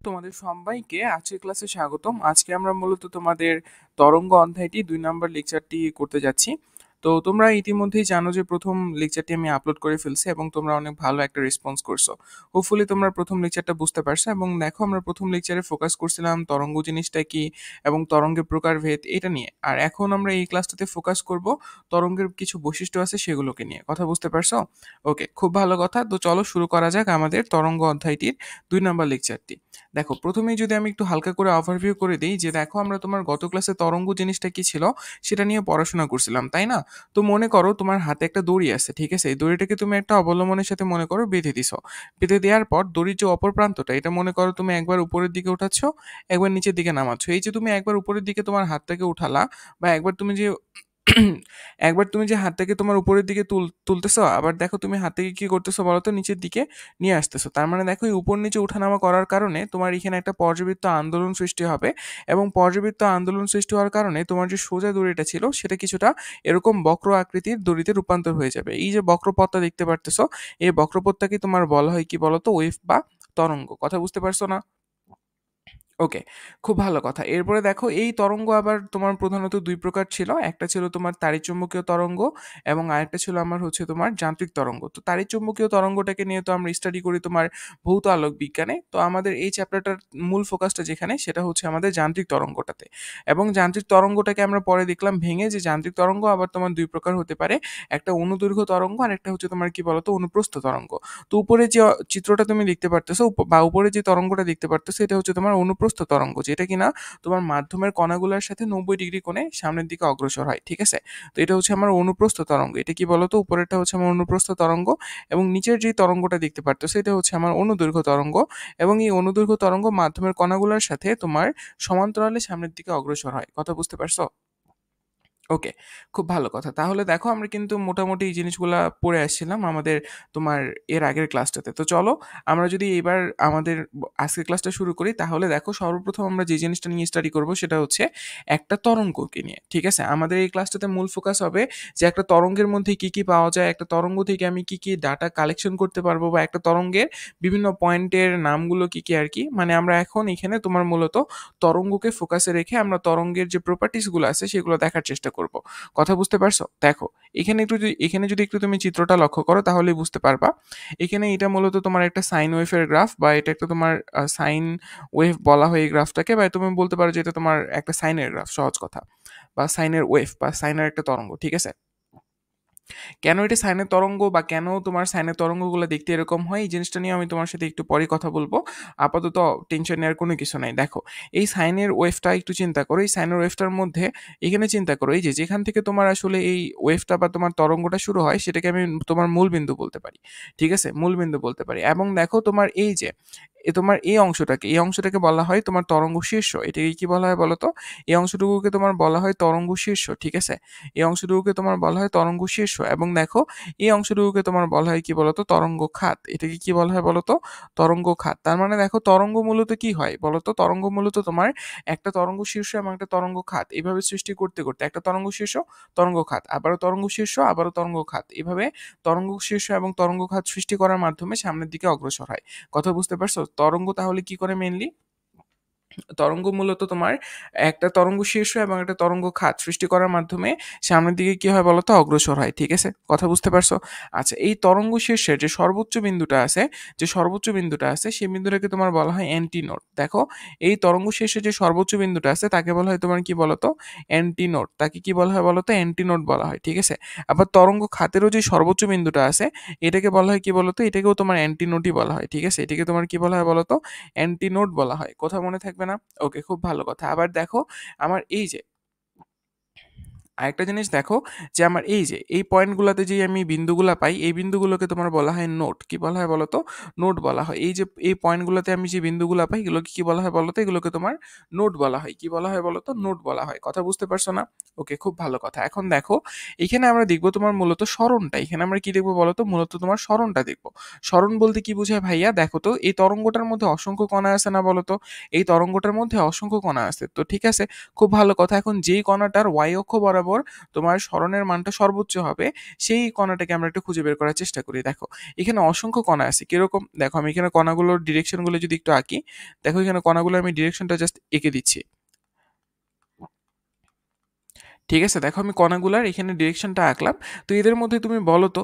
তোমাদের সবাইকে আজকের ক্লাসে স্বাগতম। আজকে আমরা মূলত তোমাদের তরঙ্গ অধ্যায়টি 2 নাম্বার লেকচারটি করতে যাচ্ছি। তো তোমরা ইতিমধ্যেই জানো যে প্রথম লেকচারটি আমি আপলোড করে ফেলছি এবং তোমরা অনেক ভালো একটা রেসপন্স করছো। হোপফুলি তোমরা প্রথম লেকচারটা বুঝতে পারছো এবং দেখো আমরা প্রথম লেকচারে ফোকাস করছিলাম তরঙ্গ জিনিসটা কি এবং তরঙ্গের প্রকারভেদ এটা নিয়ে। আর এখন আমরা এই ক্লাসটাতে ফোকাস করব তরঙ্গের কিছু বৈশিষ্ট্য আছে সেগুলোকে নিয়ে। কথা বুঝতে পারছো? ওকে, খুব ভালো কথা। তো চলো শুরু করা যাক আমাদের তরঙ্গ অধ্যায়টির 2 নাম্বার লেকচারটি। দেখো, প্রথমেই যদি আমি একটু হালকা করে ওভারভিউ করে দিই যে দেখো আমরা তোমার গত ক্লাসে তরঙ্গ জিনিসটা কি ছিল সেটা নিয়ে পড়াশোনা করছিলাম, তাই না? তো মনে করো তোমার হাতে একটা দড়ি আছে, ঠিক আছে? এই দড়িটাকে তুমি একটা অবলম্বনের সাথে মনে করো বেঁধে দিছো। বেঁধে দেওয়ার পর দড়ির যে অপর প্রান্তটা এটা মনে করো তুমি একবার উপরের দিকে উঠাচ্ছ, একবার নিচের দিকে নামাচ্ছ। এই যে তুমি একবার উপরের দিকে তোমার হাতটাকে উঠালা বা একবার তুমি যে হাতটাকে তোমার উপরের দিকে তুলতেছো, আবার দেখো তুমি হাতটাকে কি করতেছো বলো তো, নিচের দিকে নিয়ে আসতেছো। তার মানে দেখো এই উপর নিচে উঠানামা করার কারণে তোমার এখানে একটা পর্যাবৃত্ত আন্দোলন সৃষ্টি হবে এবং পর্যাবৃত্ত আন্দোলন সৃষ্টি হওয়ার কারণে তোমার যে সোজা দড়িটা ছিল সেটা কিছুটা এরকম বক্র আকৃতির দড়িতে রূপান্তর হয়ে যাবে। এই যে বক্রপথটা দেখতে পারতেছো, এই বক্রপথটাকে তোমার বলা হয় কি বলতো, ওয়েভ বা তরঙ্গ। কথা বুঝতে পারছো না? ওকে, খুব ভালো কথা। এরপরে দেখো এই তরঙ্গ আবার তোমার প্রধানত 2 প্রকার ছিল। একটা ছিল তোমার তাড়িৎচুম্বকীয় তরঙ্গ এবং আরেকটা ছিল আমার হচ্ছে তোমার যান্ত্রিক তরঙ্গ। তো তাড়িৎচুম্বকীয় তরঙ্গটাকে নিয়ে তো আমরা স্টাডি করি তোমার ভৌত আলোক বিজ্ঞানে। তো আমাদের এই চ্যাপ্টারটার মূল ফোকাসটা যেখানে সেটা হচ্ছে আমাদের যান্ত্রিক তরঙ্গটাতে। এবং যান্ত্রিক তরঙ্গটাকে আমরা পরে দেখলাম ভেঙে যে যান্ত্রিক তরঙ্গ আবার তোমার 2 প্রকার হতে পারে। একটা অনুদৈর্ঘ্য তরঙ্গ আর একটা হচ্ছে তোমার কি বলতো অনুপ্রস্থ তরঙ্গ। তো উপরে যে চিত্রটা তুমি দেখতে পারতেছো বা উপরে যে তরঙ্গটা দেখতে পারতেছো এটা হচ্ছে তোমার অনুপ্রস্থ তরঙ্গ, যেটা কিনা তোমার মাধ্যমের কণাগুলোর সাথে 90 ডিগ্রি কোণে সামনের দিকে অগ্রসর হয়, ঠিক আছে? তো এটা হচ্ছে আমার অনুপ্রস্থ তরঙ্গ। এটা কি বলতো, উপরেরটা হচ্ছে আমার অনুপ্রস্থ তরঙ্গ এবং নিচের যে তরঙ্গটা দেখতে পারতেছো এটা হচ্ছে আমার অনুদৈর্ঘ্য তরঙ্গ। এবং এই অনুদৈর্ঘ্য তরঙ্গ মাধ্যমের কণাগুলোর সাথে তোমার সমান্তরালে সামনের দিকে অগ্রসর হয়। কথা বুঝতে পারছো? ওকে, খুব ভালো কথা। তাহলে দেখো আমরা কিন্তু মোটামুটি এই জিনিসগুলা পড়ে আসছিলাম আমাদের তোমার এর আগের ক্লাসটাতে। তো চলো আমরা যদি এবার আমাদের আজকের ক্লাসটা শুরু করি, তাহলে দেখো সর্বপ্রথম আমরা যে জিনিসটা নিয়ে স্টাডি করব সেটা হচ্ছে একটা তরঙ্গকে নিয়ে, ঠিক আছে? আমাদের এই ক্লাসটাতে মূল ফোকাস হবে যে একটা তরঙ্গের মধ্যে কি কি পাওয়া যায়, একটা তরঙ্গ থেকে আমি কি কি ডাটা কালেকশন করতে পারবো বা একটা তরঙ্গের বিভিন্ন পয়েন্টের নামগুলো কি কি আর কি। মানে আমরা এখন এখানে তোমার মূলত তরঙ্গকে ফোকাসে রেখে আমরা তরঙ্গের যে প্রপার্টিসগুলো আছে সেগুলো দেখার চেষ্টা করব। কথা বুঝতে পারছো? দেখো, এখানে যদি একটু তুমি চিত্রটা লক্ষ্য করো তাহলেই বুঝতে পারবা। এখানে এটা মূলত তোমার একটা সাইন ওয়েভের গ্রাফ বা এটা একটা তোমার সাইন ওয়েভ বলা হয় এই গ্রাফটাকে, বা তুমি বলতে পারো যে এটা তোমার একটা সাইনের গ্রাফ, সহজ কথা, বা সাইনের ওয়েভ বা সাইনের একটা তরঙ্গ, ঠিক আছে? কেন এটি সাইনের তরঙ্গ বা কেন তোমার সাইনের তরঙ্গগুলো দেখতে এরকম হয় এই জিনিসটা নিয়ে আমি তোমার সাথে একটু পরে কথা বলবো। আপাতত টেনশন নেওয়ার কোনো কিছু নাই। দেখো, এই সাইনের ওয়েভটা একটু চিন্তা করো। এই সাইনের ওয়েভটার মধ্যে এখানে চিন্তা করো, এই যে যেখান থেকে তোমার আসলে এই ওয়েভটা বা তোমার তরঙ্গটা শুরু হয় সেটাকে আমি তোমার মূল বিন্দু বলতে পারি, ঠিক আছে? মূল বিন্দু বলতে পারি। এবং দেখো তোমার এই যে তোমার এই অংশটাকে বলা হয় তোমার তরঙ্গ শীর্ষ। এটাকে কি বলা হয় বলো তো? এই অংশটুকুকে তোমার বলা হয় তরঙ্গ শীর্ষ, ঠিক আছে? এই অংশটুকুকে তোমার বলা হয় তরঙ্গ শীর্ষ। এবং দেখো এই অংশটুকুকে তোমার বলা হয় কি বলতো, তরঙ্গ খাত। এটাকে কি বলা হয় বলতো? তরঙ্গ খাত। তার মানে দেখো তরঙ্গ মূলত কি হয় বলতো, তরঙ্গ মূলত তোমার একটা তরঙ্গ শীর্ষ এবং একটা তরঙ্গ খাত এইভাবে সৃষ্টি করতে করতে একটা তরঙ্গ শীর্ষ, তরঙ্গ খাত, আবারও তরঙ্গ শীর্ষ, আবারও তরঙ্গ খাত, এভাবে তরঙ্গ শীর্ষ এবং তরঙ্গ খাত সৃষ্টি করার মাধ্যমে সামনের দিকে অগ্রসর হয়। কথা বুঝতে পারছো? তরঙ্গ তাহলে কি করে মেইনলি? তরঙ্গ মূলত তোমার একটা তরঙ্গ শীর্ষ এবং একটা তরঙ্গ খাত সৃষ্টি করার মাধ্যমে সামনের দিকে কি হয় বলতো, অগ্রসর হয়, ঠিক আছে? কথা বুঝতে পারছো? আচ্ছা, এই তরঙ্গ শীর্ষের যে সর্বোচ্চ বিন্দুটা আছে সেই বিন্দুটাকে তোমার বলা হয় অ্যান্টিনোড। দেখো, এই তরঙ্গ শীর্ষে যে সর্বোচ্চ বিন্দুটা আছে তাকে বলা হয় তোমার কি বলতো, অ্যান্টিনোড। তাকে কি বলা হয় বলতো, অ্যান্টিনোড বলা হয়, ঠিক আছে? আবার তরঙ্গ খাতেরও যে সর্বোচ্চ বিন্দুটা আছে এটাকে বলা হয় কি বলতো, এটাকেও তোমার অ্যান্টিনোডই বলা হয়, ঠিক আছে? এটাকে তোমার কি বলা হয় বলতো, অ্যান্টিনোড বলা হয়। কথা মনে থাকবে না? ওকে, খুব ভালো কথা। আবার দেখো আমার এই যে আরেকটা জিনিস দেখো, যে আমার এই যে এই পয়েন্টগুলোতে যে আমি বিন্দুগুলা পাই এই বিন্দুগুলোকে তোমার বলা হয় নোড। কি বলা হয় বলতো? নোড বলা হয়। এই যে এই পয়েন্টগুলোতে আমি যে বিন্দুগুলা পাই এগুলোকে কি বলা হয় বলতো? এগুলোকে তোমার নোড বলা হয়। কি বলা হয় বলতো? নোড বলা হয়। কথা বুঝতে পারছো না? ওকে, খুব ভালো কথা। এখন দেখো এখানে আমরা দেখবো তোমার মূলত সরণটা। এখানে আমরা কি দেখবো বলতো? মূলত তোমার সরণটা দেখবো। সরণ বলতে কি বোঝায় ভাইয়া? দেখো তো এই তরঙ্গটার মধ্যে অসংখ্য কণা আছে না বলতো? এই তরঙ্গটার মধ্যে অসংখ্য কণা আছে, তো ঠিক আছে, খুব ভালো কথা। এখন যেই কণাটার y অক্ষ বরাবর বরাবর তোমার সরণের মানটা সর্বোচ্চ হবে, সেই কণাটাকে আমরা একটু খুঁজে বের করার চেষ্টা করি। দেখো এখানে অসংখ্য কণা আছে, কিরকম দেখো আমি এখানে কণাগুলোর ডিরেকশনগুলো যদি একটু আঁকি, দেখো এখানে কণাগুলো আমি ডিরেকশনটা জাস্ট এঁকে দিচ্ছি। ঠিক আছে, দেখো আমি কণাগুলার এখানে ডিরেকশনটা আঁকলাম। তো এদের মধ্যে তুমি বলো তো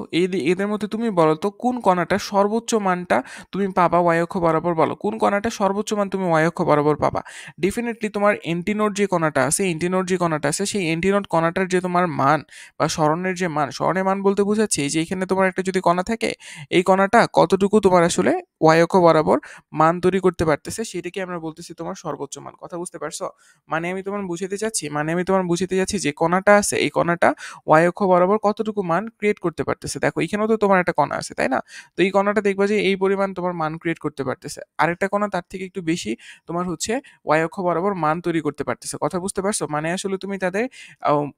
এদের মধ্যে তুমি বলো তো কোন কণাটা সর্বোচ্চ মানটা তুমি পাবা ওয়াই অক্ষ বরাবর, বলো কোন কণাটা সর্বোচ্চ মান তুমি ওয়াই অক্ষ বরাবর পাবা। ডেফিনেটলি তোমার এন্টিনোড যে কণাটা আছে, এন্টিনোড যে কণাটা আছে, সেই এন্টিনোড কণাটার যে তোমার মান বা সরণের যে মান, সরণের মান বলতে বোঝাচ্ছে এই যে এখানে তোমার একটা যদি কণা থাকে, এই কণাটা কতটুকু তোমার আসলে ওয়াই অক্ষ বরাবর মান তৈরি করতে পারতেছে, সেটাকে আমরা বলতেছি তোমার সর্বোচ্চ মান। কথা বুঝতে পারছো? মানে আমি তোমার বুঝাতে যাচ্ছি যে কণাটা আছে, এই কণাটা ওয়াই অক্ষ বরাবর কতটুকু মান ক্রিয়েট করতে পারতেছে। দেখো এখানেও তো তোমার একটা কণা আছে, তাই না? তো এই কণাটা দেখবা যে এই পরিমাণ তোমার মান ক্রিয়েট করতে পারতেছে। আরেকটা কণা তার থেকে একটু বেশি তোমার হচ্ছে ওয়াই অক্ষ বরাবর মান তৈরি করতে পারতেছে। কথা বুঝতে পারছো? মানে আসলে তুমি তাদের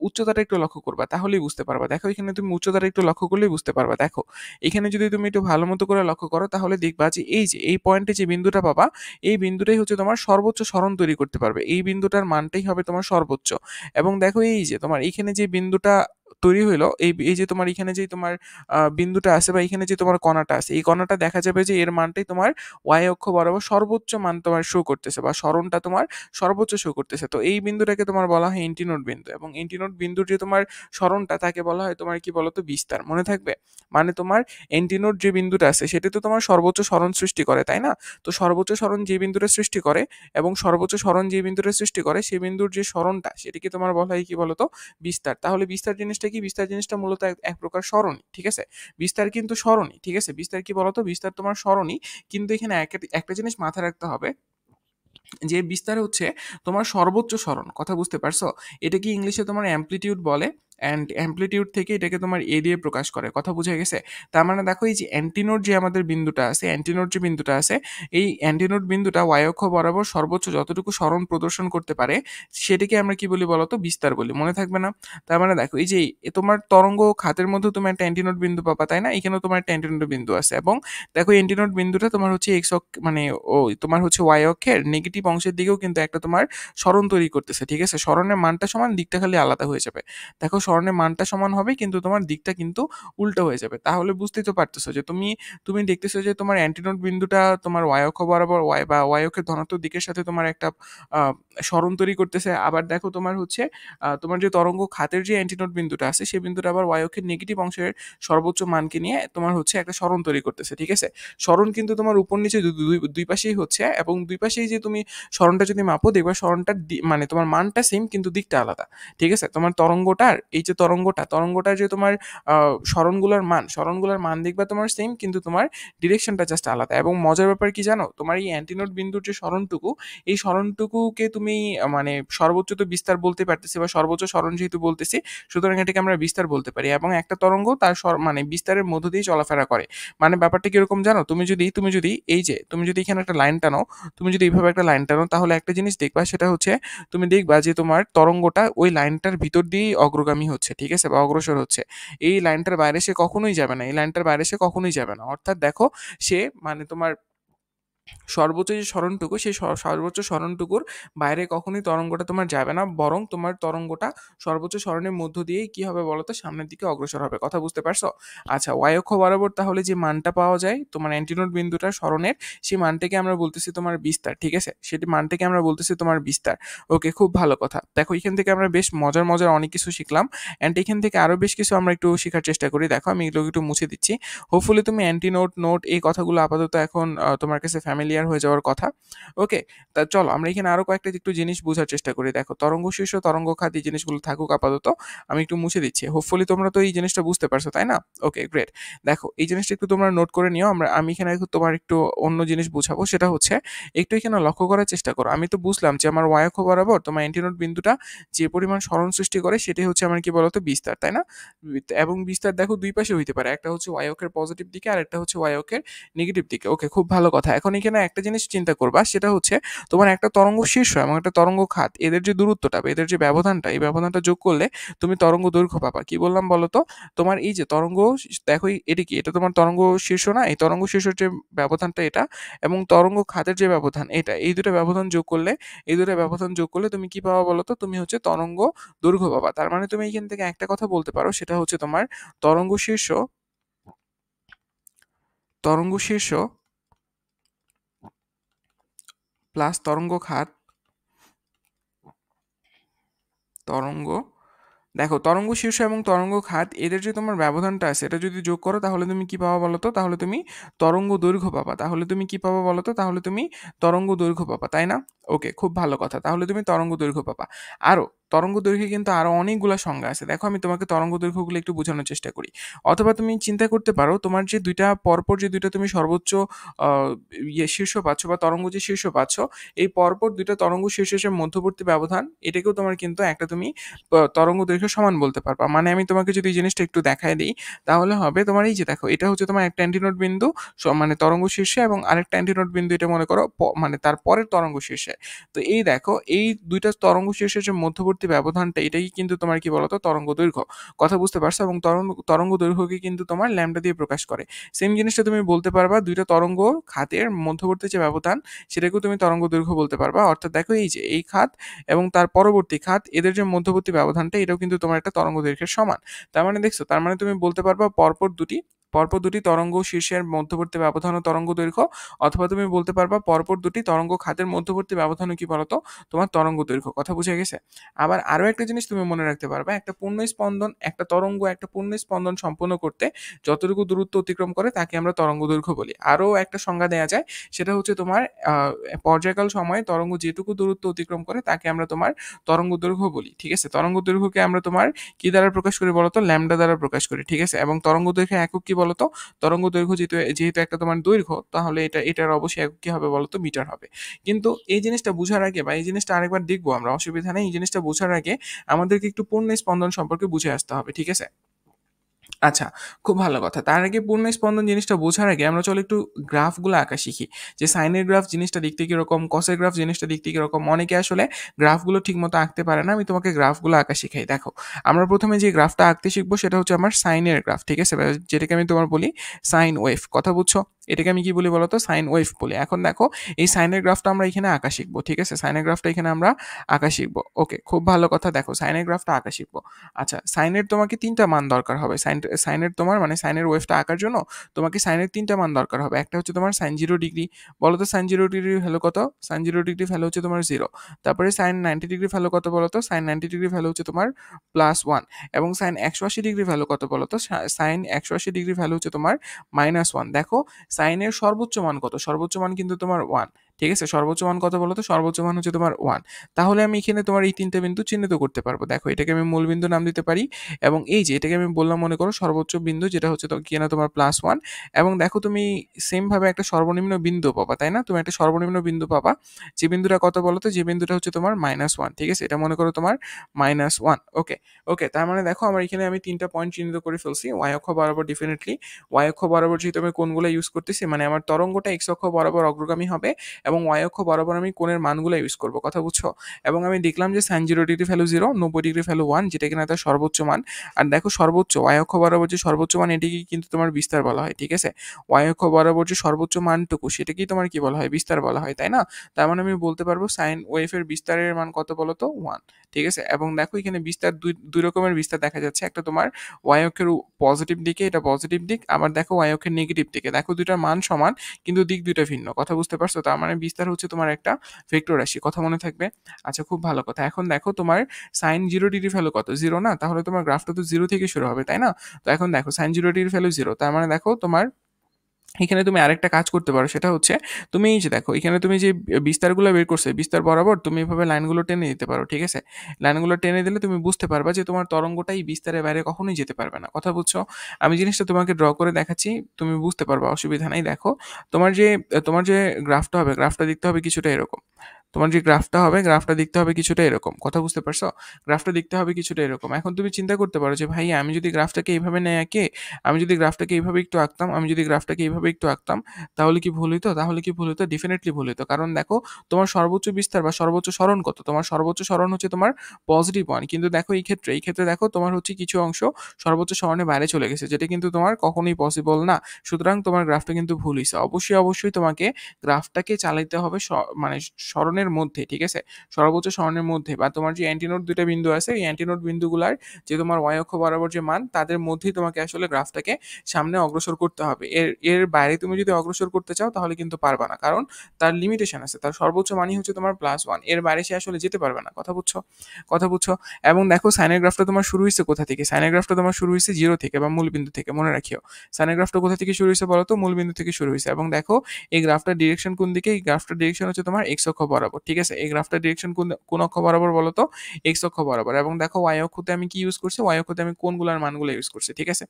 উচ্চতাটা একটু লক্ষ্য করবা, তাহলেই বুঝতে পারবা। দেখো এখানে তুমি উচ্চতাটা একটু লক্ষ্য করলেই বুঝতে পারবা। দেখো এখানে যদি তুমি একটু ভালো মতো করে লক্ষ্য করো, তাহলে দেখবা যে এই পয়েন্টে যে বিন্দুটা পাবা, এই বিন্দুটাই হচ্ছে তোমার সর্বোচ্চ সরণ তৈরি করতে পারবে। এই বিন্দুটার মানটাই হবে তোমার সর্বোচ্চ। এবং দেখো এই যে তোমার এইখানে যে বিন্দুটা তৈরি হইলো, এই যে তোমার এখানে যে তোমার বিন্দুটা আছে বা এখানে যে তোমার কণাটা আছে, এই কণাটা দেখা যাবে যে এর মানটাই তোমার ওয়াই অক্ষ বরাবর সর্বোচ্চ মান তোমার শো করতেছে বা সরণটা তোমার সর্বোচ্চ শো করতেছে। তো এই বিন্দুটাকে তোমার বলা হয় এন্টিনোড বিন্দু, এবং এন্টিনোড বিন্দুর যে তোমার সরণটা তাকে বলা হয় তোমার কি বলতো বিস্তার। মনে থাকবে? মানে তোমার এন্টিনোড যে বিন্দুটা আছে সেটা তো তোমার সর্বোচ্চ সরণ সৃষ্টি করে, তাই না? তো সর্বোচ্চ সরণ যে বিন্দুটা সৃষ্টি করে এবং সর্বোচ্চ সরণ যে বিন্দুটা সৃষ্টি করে, সেই বিন্দুর যে সরণটা সেটাকে তোমার বলা হয় কি বলতো বিস্তার। তাহলে বিস্তার জিনিসটা কি? বিস্তার জিনিসটা মূলত এক প্রকার সরণই, ঠিক আছে? বিস্তার কিন্তু সরণই, ঠিক আছে? বিস্তার কি বলতো? বিস্তার তোমার সরণই। কিন্তু এখানে একটা জিনিস মাথায় রাখতে হবে যে বিস্তার হচ্ছে তোমার সর্বোচ্চ সরণ। কথা বুঝতে পারছো? এটাকে ইংলিশে তোমার অ্যামপ্লিটিউড বলে, অ্যান্ড অ্যামপ্লিটিউড থেকে এটাকে তোমার এ দিয়ে প্রকাশ করে। কথা বুঝে গেছে? তার মানে দেখো এই যে অ্যান্টিনোড যে আমাদের বিন্দুটা আছে, অ্যান্টিনোড যে বিন্দুটা আছে, এই অ্যান্টিনোড বিন্দুটা ওয়াই অক্ষ বরাবর সর্বোচ্চ যতটুকু সরণ প্রদর্শন করতে পারে, সেটাকে আমরা কি বলি বলতো? বিস্তার বলি। মনে থাকবে না? তার মানে দেখো এই যে তোমার তরঙ্গ খাতের মধ্যে তুমি একটা অ্যান্টিনোড বিন্দু পাবা, তাই না? এখানেও তোমার একটা অ্যান্টিনোড বিন্দু আছে, এবং দেখো অ্যান্টিনোড বিন্দুটা তোমার হচ্ছে এক্স অক্ষ মানে ও তোমার হচ্ছে ওয়াই অক্ষের নেগেটিভ অংশের দিকেও কিন্তু একটা তোমার সরণ তৈরি করতেছে, ঠিক আছে? সরণের মানটা সমান, দিকটা খালি আলাদা হয়ে যাবে। দেখো সরণের মানটা সমান হবে কিন্তু তোমার দিকটা কিন্তু উল্টো হয়ে যাবে। তাহলে বুঝতেই তো পারতেছো যে তুমি তুমি দেখতেছো যে তোমার অ্যান্টিনোড বিন্দুটা তোমার ওয়াই অক্ষ বরাবর ওয়াই অক্ষের ধনাত্মক দিকের সাথে তোমার একটা আহ, সরণ তৈরি করতেছে। আবার দেখো তোমার হচ্ছে তোমার যে তরঙ্গ খাতের যে অ্যান্টিনোড বিন্দুটা আছে, সেই বিন্দুটা আবার ওয়াই অক্ষের নেগেটিভ অংশের সর্বোচ্চ মানকে নিয়ে তোমার হচ্ছে একটা সরণ তৈরি করতেছে, ঠিক আছে? সরণ কিন্তু তোমার উপর নিচে দুই পাশেই হচ্ছে, এবং দুই পাশেই যে তুমি সরণটা যদি মাপো, দেখবা সরণটার মানে তোমার মানটা সেম কিন্তু দিকটা আলাদা, ঠিক আছে? তোমার তরঙ্গটার এই যে তরঙ্গটার যে তোমার সরণগুলোর মান দেখবা তোমার সেম, কিন্তু তোমার ডিরেকশনটা জাস্ট আলাদা। এবং মজার ব্যাপার কি জানো? তোমার এই অ্যান্টিনোড বিন্দুর যে সরণটুকু, এই সরণটুকুকে তুমি মানে সর্বোচ্চ তো বিস্তার বলতে পারতেছি, বা সর্বোচ্চ সরণ যেহেতু বলতেছি, সুতরাং এটাকে আমরা বিস্তার বলতে পারি। এবং একটা তরঙ্গ তার মানে বিস্তারের মধ্য দিয়ে চলাফেরা করে। মানে ব্যাপারটা কিরকম জানো? তুমি যদি এখানে একটা লাইন টানো, তুমি যদি এইভাবে একটা লাইন টানো, তাহলে একটা জিনিস দেখবা, সেটা হচ্ছে তুমি দেখবা যে তোমার তরঙ্গটা ওই লাইনটার ভিতর দিয়েই অগ্রগামী হচ্ছে, ঠিক আছে, বা অগ্রসর হচ্ছে। এই লাইনটার বাইরে সে কখনোই যাবে না, এই লাইনটার বাইরে সে কখনোই যাবে না। অর্থাৎ দেখো সে মানে তোমার সর্বোচ্চ যে সরণটুকু, সেই সর্বোচ্চ সরণটুকুর বাইরে কখনোই তরঙ্গটা তোমার যাবে না, বরং তোমার তরঙ্গটা সর্বোচ্চ সরণের মধ্য দিয়েই কি হবে বলো তো? সামনের দিকে অগ্রসর হবে। কথা বুঝতে পারছো? আচ্ছা, ওয়াই অক্ষ বরাবর তাহলে যে মানটা পাওয়া যায় তোমার অ্যান্টিনোড বিন্দুটার সরণের, সেই মানটাকে আমরা বলতেছি তোমার বিস্তার, ঠিক আছে? সেটি মানটাকে আমরা বলতেছি তোমার বিস্তার। ওকে, খুব ভালো কথা। দেখো এখান থেকে আমরা বেশ মজার মজার অনেক কিছু শিখলাম, অ্যান্ড এখান থেকে আরো বেশ কিছু আমরা একটু শেখার চেষ্টা করি। দেখো আমি এগুলো একটু মুছে দিচ্ছি। হোপফুলি তুমি অ্যান্টিনোড নোট এই কথাগুলো আপাতত এখন তোমার কাছে ফ্যামিলিয়ার হয়ে যাওয়ার কথা। ওকে, তা চলো আমরা এখানে আরো কয়েকটা একটু জিনিস বোঝার চেষ্টা করি। দেখো তরঙ্গ শীর্ষ, তরঙ্গ খাত, এই জিনিসগুলো থাকুক আপাতত, আমি একটু মুছে দিচ্ছি। হোপফুলি তোমরা তো এই জিনিসটা বুঝতে পারছো, তাই না? ওকে, গ্রেট। দেখো এই জিনিসটা একটু তোমরা নোট করে নিও। আমি এখানে তোমার একটু অন্য জিনিস বুঝাবো, সেটা হচ্ছে একটু এখানে লক্ষ্য করার চেষ্টা করো। আমি তো বুঝলাম যে আমার ওয়াই অক্ষ বরাবর তোমার অ্যান্টিনোড বিন্দুটা যে পরিমাণ সরণ সৃষ্টি করে, সেটাই হচ্ছে আমার কি বলতো বিস্তার, তাই না? এবং বিস্তার দেখো দুই পাশে হইতে পারে, একটা হচ্ছে ওয়াই অক্ষের পজিটিভ দিকে আর একটা হচ্ছে ওয়াই অক্ষের নেগেটিভ দিকে। ওকে, খুব ভালো কথা। এখন এখানে একটা জিনিস চিন্তা করবা, সেটা হচ্ছে তোমার একটা তরঙ্গ শীর্ষ এবং একটা তরঙ্গ খাত, এদের যে দূরত্বটা বা এদের যে ব্যবধানটা, এই ব্যবধানটা যোগ করলে তুমি তরঙ্গ দৈর্ঘ্য পাবা। কি বললাম বলো তো? তোমার এই যে তরঙ্গ, দেখো এটা কি, এটা তোমার তরঙ্গ শীর্ষ না? এই তরঙ্গ শীর্ষের যে ব্যবধানটা এটা, এবং তরঙ্গ খাতের যে ব্যবধান এটা, এই দুটো ব্যবধান যোগ করলে, এই দুটো ব্যবধান যোগ করলে তুমি কি পাবা বলো তো? তুমি হচ্ছে তরঙ্গ দৈর্ঘ্য পাবা। তার মানে তুমি এখান থেকে একটা কথা বলতে পারো, সেটা হচ্ছে তোমার তরঙ্গ শীর্ষ, তরঙ্গ শীর্ষ প্লাস তরঙ্গ খাত, তরঙ্গ, দেখো তরঙ্গ শীর্ষ এবং তরঙ্গ খাত এদের যে তোমার ব্যবধানটা আছে এটা যদি যোগ করো তাহলে তুমি কি পাবা বলো তো? তাহলে তুমি তরঙ্গ দৈর্ঘ্য পাবা। তাহলে তুমি কি পাবা বলো তো? তাহলে তুমি তরঙ্গ দৈর্ঘ্য পাবা, তাই না? ওকে, খুব ভালো কথা। তাহলে তুমি তরঙ্গ দৈর্ঘ্য পাবা। আরো তরঙ্গ দৈর্ঘ্যে কিন্তু আরো অনেকগুলা সংজ্ঞা আছে। দেখো আমি তোমাকে তরঙ্গ দৈর্ঘ্যগুলো একটু বোঝানোর চেষ্টা করি। অথবা তুমি চিন্তা করতে পারো, তোমার যে দুইটা পরপর যে দুইটা তুমি সর্বোচ্চ শীর্ষ পাচ্ছ বা তরঙ্গ যে শীর্ষ পাচ্ছ, এই পরপর দুইটা তরঙ্গ শীর্ষের যে মধ্যবর্তী ব্যবধান, এটাকেও তোমার কিন্তু একটা তুমি তরঙ্গ দৈর্ঘ্য সমান বলতে পারবা। মানে আমি তোমাকে যদি এই জিনিসটা একটু দেখায় দিই, তাহলে হবে তোমার এই যে দেখো, এটা হচ্ছে তোমার একটা অ্যান্টিনোড বিন্দু, মানে তরঙ্গ শীর্ষে, এবং আরেকটা অ্যান্টিনোড বিন্দু, এটা মনে করো মানে তার পরের তরঙ্গ শীর্ষে। তো এই দেখো, এই দুইটা তরঙ্গ শীর্ষের যে মধ্যবর্তী ব্যবধানটা, এটাই কিন্তু তোমার কি বলতো? তরঙ্গ দৈর্ঘ্য। কথা বুঝতে পারছো? এবং তরঙ্গ দৈর্ঘ্যকে কিন্তু তোমার ল্যামডা দিয়ে প্রকাশ করে। সেম জিনিসটা তুমি বলতে পারবা দুইটা তরঙ্গ খাতের মধ্যবর্তী যে ব্যবধান, সেটাকেও তুমি তরঙ্গ দৈর্ঘ্য বলতে পারবা। অর্থাৎ দেখো এই যে এই খাত এবং তার পরবর্তী খাত, এদের যে মধ্যবর্তী ব্যবধানটা, এটাও কিন্তু তোমার একটা তরঙ্গ দৈর্ঘ্যের সমান। তার মানে দেখছো, তার মানে তুমি বলতে পারবা পরপর দুটি তরঙ্গ শীর্ষের মধ্যবর্তী ব্যবধান ও তরঙ্গ দৈর্ঘ্য, অথবা তুমি বলতে পারবা পরপর দুটি তরঙ্গ খাতের মধ্যবর্তী ব্যবধান কি বলতো? তোমার তরঙ্গ দৈর্ঘ্য। কথা বুঝে গেছে? আবার আরো একটা জিনিস তুমি মনে রাখতে পারবা, একটা পূর্ণ স্পন্দন, একটা তরঙ্গ একটা পূর্ণ স্পন্দন সম্পন্ন করতে যতটুকু দূরত্ব অতিক্রম করে তাকে আমরা তরঙ্গ দৈর্ঘ্য বলি। আরো একটা সংজ্ঞা দেওয়া যায়, সেটা হচ্ছে তোমার পর্যায়কাল সময়ে তরঙ্গ যেটুকু দূরত্ব অতিক্রম করে তাকে আমরা তোমার তরঙ্গ দৈর্ঘ্য বলি। ঠিক আছে? তরঙ্গ দৈর্ঘ্যকে আমরা তোমার কি দ্বারা প্রকাশ করি বলতো? ল্যামডা দ্বারা প্রকাশ করি। ঠিক আছে? এবং তরঙ্গ দৈর্ঘ্যের একক কি বলতো? তরঙ্গ দৈর্ঘ্য যেহেতু যেহেতু একটা তোমার দৈর্ঘ্য, তাহলে এটার অবশ্যই একক কি হবে বলতো? মিটার হবে। কিন্তু এই জিনিসটা বোঝার আগে, বা এই জিনিসটা আরেকবার দেখবো আমরা, অসুবিধা নেই, এই জিনিসটা বোঝার আগে আমাদেরকে একটু পূর্ণ স্পন্দন সম্পর্কে বুঝে আসতে হবে। ঠিক আছে? আচ্ছা, খুব ভালো কথা। তার আগে পূর্ণ স্পন্দন জিনিসটা বোঝার আগে আমরা চলো একটু গ্রাফগুলো আঁকা শিখি। যে সাইনের গ্রাফ জিনিসটা দেখতে কিরকম, কসের গ্রাফ জিনিসটা দেখতে কিরকম। অনেকে আসলে গ্রাফগুলো ঠিকমতো আঁকতে পারে না। আমি তোমাকে গ্রাফগুলো আঁকা শিখাই। দেখো, আমরা প্রথমে যে গ্রাফটা আঁকতে শিখবো সেটা হচ্ছে আমার সাইনের গ্রাফ। ঠিক আছে? যেটাকে আমি তোমার বলি সাইন ওয়েভ। কথা বুঝছো? এটাকে আমি কি বলি বলতো? সাইন ওয়েভ বলি। এখন দেখো, এই সাইনের গ্রাফটা আমরা এখানে আঁকা শিখবো। ঠিক আছে? সাইনের গ্রাফটা এখানে আমরা আঁকা শিখবো। ওকে, খুব ভালো কথা। দেখো, সাইনের গ্রাফটা আঁকা শিখবো। আচ্ছা, সাইনের তোমাকে ৩ টা মান দরকার হবে। সাইনের তোমার মানে সাইনের ওয়েভটা আঁকার জন্য তোমাকে সাইনের ৩ টা মান দরকার হবে। একটা হচ্ছে তোমার sin 0 ডিগ্রি। বলো তো sin 0 ডিগ্রির ভ্যালু কত? sin 0 ডিগ্রি ভ্যালু হচ্ছে তোমার 0। তারপরে sin 90 ডিগ্রি ভ্যালু কত বলো তো? sin 90 ডিগ্রি ভ্যালু হচ্ছে তোমার +1। এবং sin 180 ডিগ্রি ভ্যালু কত বলো তো? sin 180 ডিগ্রি ভ্যালু হচ্ছে তোমার -1। দেখো, sin এর সর্বোচ্চ মান কত? সর্বোচ্চ মান কিন্তু তোমার 1। ঠিক আছে? সর্বোচ্চ মান কত বলো তো? সর্বোচ্চ মান হচ্ছে তোমার 1। তাহলে আমি এখানে তোমার এই ৩ টা বিন্দু চিহ্নিত করতে পারবো। দেখো, এটাকে আমি মূল বিন্দু নাম দিতে পারি, এবং এই যে এটাকে আমি বললাম মনে করো সর্বোচ্চ বিন্দু, যেটা হচ্ছে তো কিনা তোমার +1। এবং দেখো, তুমি সেম ভাবে একটা সর্বনিম্ন বিন্দু পাবা, তাই না? তুমি একটা সর্বনিম্ন বিন্দু পাবা, যে বিন্দুটা কত বলো তো? যে বিন্দুটা হচ্ছে তোমার -1। ঠিক আছে? এটা মনে করো তোমার -1। ওকে, ওকে। তার মানে দেখো, আমার এখানে আমি ৩ টা পয়েন্ট চিহ্নিত করে ফেলছি। y অক্ষ বরাবর ডেফিনিটলি, y অক্ষ বরাবর যেহেতু আমি কোণগুলো ইউজ করতেছি, মানে আমার তরঙ্গটা x অক্ষ বরাবর অগ্রগামী হবে, এবং y অক্ষ বরাবর আমি কোণের মানগুলো ইউজ করব। কথা বুঝছো? এবং আমি দেখলাম যে sin 0 degree value 0, 90 degree value 1, যেটা কিনা তার সর্বোচ্চ মান। আর দেখো, সর্বোচ্চ y অক্ষ বরাবর যে সর্বোচ্চ মান, এটিকে কিন্তু তোমার বিস্তার বলা হয়। ঠিক আছে? y অক্ষ বরাবর যে সর্বোচ্চ মানটুকু, সেটাকেই তোমার কি বলা হয়? বিস্তার বলা হয়, তাই না? তার মানে আমি বলতে পারবো সাইন ওয়েভের বিস্তারের মান কত বলো তো? 1। ঠিক আছে? এবং দেখো, এখানে বিস্তার দুই রকমের বিস্তার দেখা যাচ্ছে। একটা তোমার y অক্ষের পজিটিভ দিকে, এটা পজিটিভ দিক। আবার দেখো y অক্ষের নেগেটিভ দিকে। দেখো, দুইটার মান সমান কিন্তু দিক দুইটা ভিন্ন। কথা বুঝতে পারছো? তার মানে বিস্তার হচ্ছে তোমার একটা ভেক্টর রাশি। কথা মনে থাকবে? আচ্ছা, খুব ভালো কথা। এখন দেখো, তোমার sin 0 ডিগ্রি ভ্যালু কত? 0 না? তাহলে তোমার গ্রাফটা তো 0 থেকে শুরু হবে, তাই না? তো এখন দেখো, sin 0 ডিগ্রি ভ্যালু 0। তার মানে দেখো, তোমার এখানে তুমি আরেকটা কাজ করতে পারো, সেটা হচ্ছে তুমি এই যে দেখো, এখানে তুমি যে বিস্তারগুলো বের করছো, বিস্তার বরাবর তুমি এভাবে লাইনগুলো টেনে দিতে পারো। ঠিক আছে? লাইনগুলো টেনে দিলে তুমি বুঝতে পারবা যে তোমার তরঙ্গটা এই বিস্তারের বাইরে কখনোই যেতে পারবে না। কথা বুঝছো? আমি জিনিসটা তোমাকে ড্র করে দেখাচ্ছি, তুমি বুঝতে পারবা, অসুবিধা নাই। দেখো, তোমার যে গ্রাফটা হবে, গ্রাফটা দেখতে হবে কিছুটা এরকম। তোমার যে গ্রাফটা হবে, গ্রাফটা দেখতে হবে কিছুটা এরকম। কথা বুঝতে পারছো? গ্রাফটা দেখতে হবে কিছুটা এরকম। এখন তুমি চিন্তা করতে পারো যে ভাই আমি যদি গ্রাফটাকে এইভাবে না এঁকে, আমি যদি গ্রাফটাকে এইভাবে একটু আঁকতাম, আমি যদি গ্রাফটাকে এইভাবে একটু আঁকতাম, তাহলে কি ভুল হইতো? তাহলে কি ভুল হইতো? ডেফিনিটলি ভুল হইতো। কারণ দেখো তোমার সর্বোচ্চ বিস্তার বা সর্বোচ্চ সরণ কত? তোমার সর্বোচ্চ সরণ হচ্ছে তোমার +1। কিন্তু দেখো এই ক্ষেত্রে দেখো তোমার হচ্ছে কিছু অংশ সর্বোচ্চ সরণের বাইরে চলে গেছে, যেটা কিন্তু তোমার কখনোই পসিবল না। সুতরাং তোমার গ্রাফটা কিন্তু ভুল হইছে। অবশ্যই তোমাকে গ্রাফটাকে চালাইতে হবে মানে সরণের মধ্যে, ঠিক আছে? সর্বোচ্চ সরণের মধ্যে, বা তোমার যে অ্যান্টিনোড ২ টা বিন্দু আছে, এই অ্যান্টিনোড বিন্দুগুলার যে তোমার y অক্ষ বরাবর যে মান, তাদের মধ্যেই তোমাকে আসলে গ্রাফটাকে সামনে অগ্রসর করতে হবে। এর বাইরে তুমি যদি অগ্রসর করতে চাও তাহলে কিন্তু পারবা না। কারণ তার লিমিটেশন আছে। তার সর্বোচ্চ মানই হচ্ছে তোমার +1। এর বাইরে সে আসলে যেতে পারবে না। কথা বুঝছো? কথা বুঝছো? এবং দেখো সাইনের গ্রাফটা তোমার শুরু হইছে কোথা থেকে? সাইনের গ্রাফটা তোমার শুরু হইছে 0 থেকে বা মূলবিন্দু থেকে। মনে রাখিও। সাইনের গ্রাফটা কোথা থেকে শুরু হইছে বলো তো? মূলবিন্দু থেকে শুরু হইছে। এবং দেখো এই গ্রাফটার ডিরেকশন কোন দিকে? এই গ্রাফটার ডিরেকশন হচ্ছে তোমার x অক্ষ বরাবর। ঠিক আছে? এই গ্রাফটার ডিরেকশন কোন অক্ষ বরাবর বলো তো? x অক্ষ বরাবর। এবং দেখো y অক্ষতে আমি কি ইউজ করছি? y অক্ষতে আমি কোনগুলার মানগুলো ইউজ করছি। ঠিক আছে?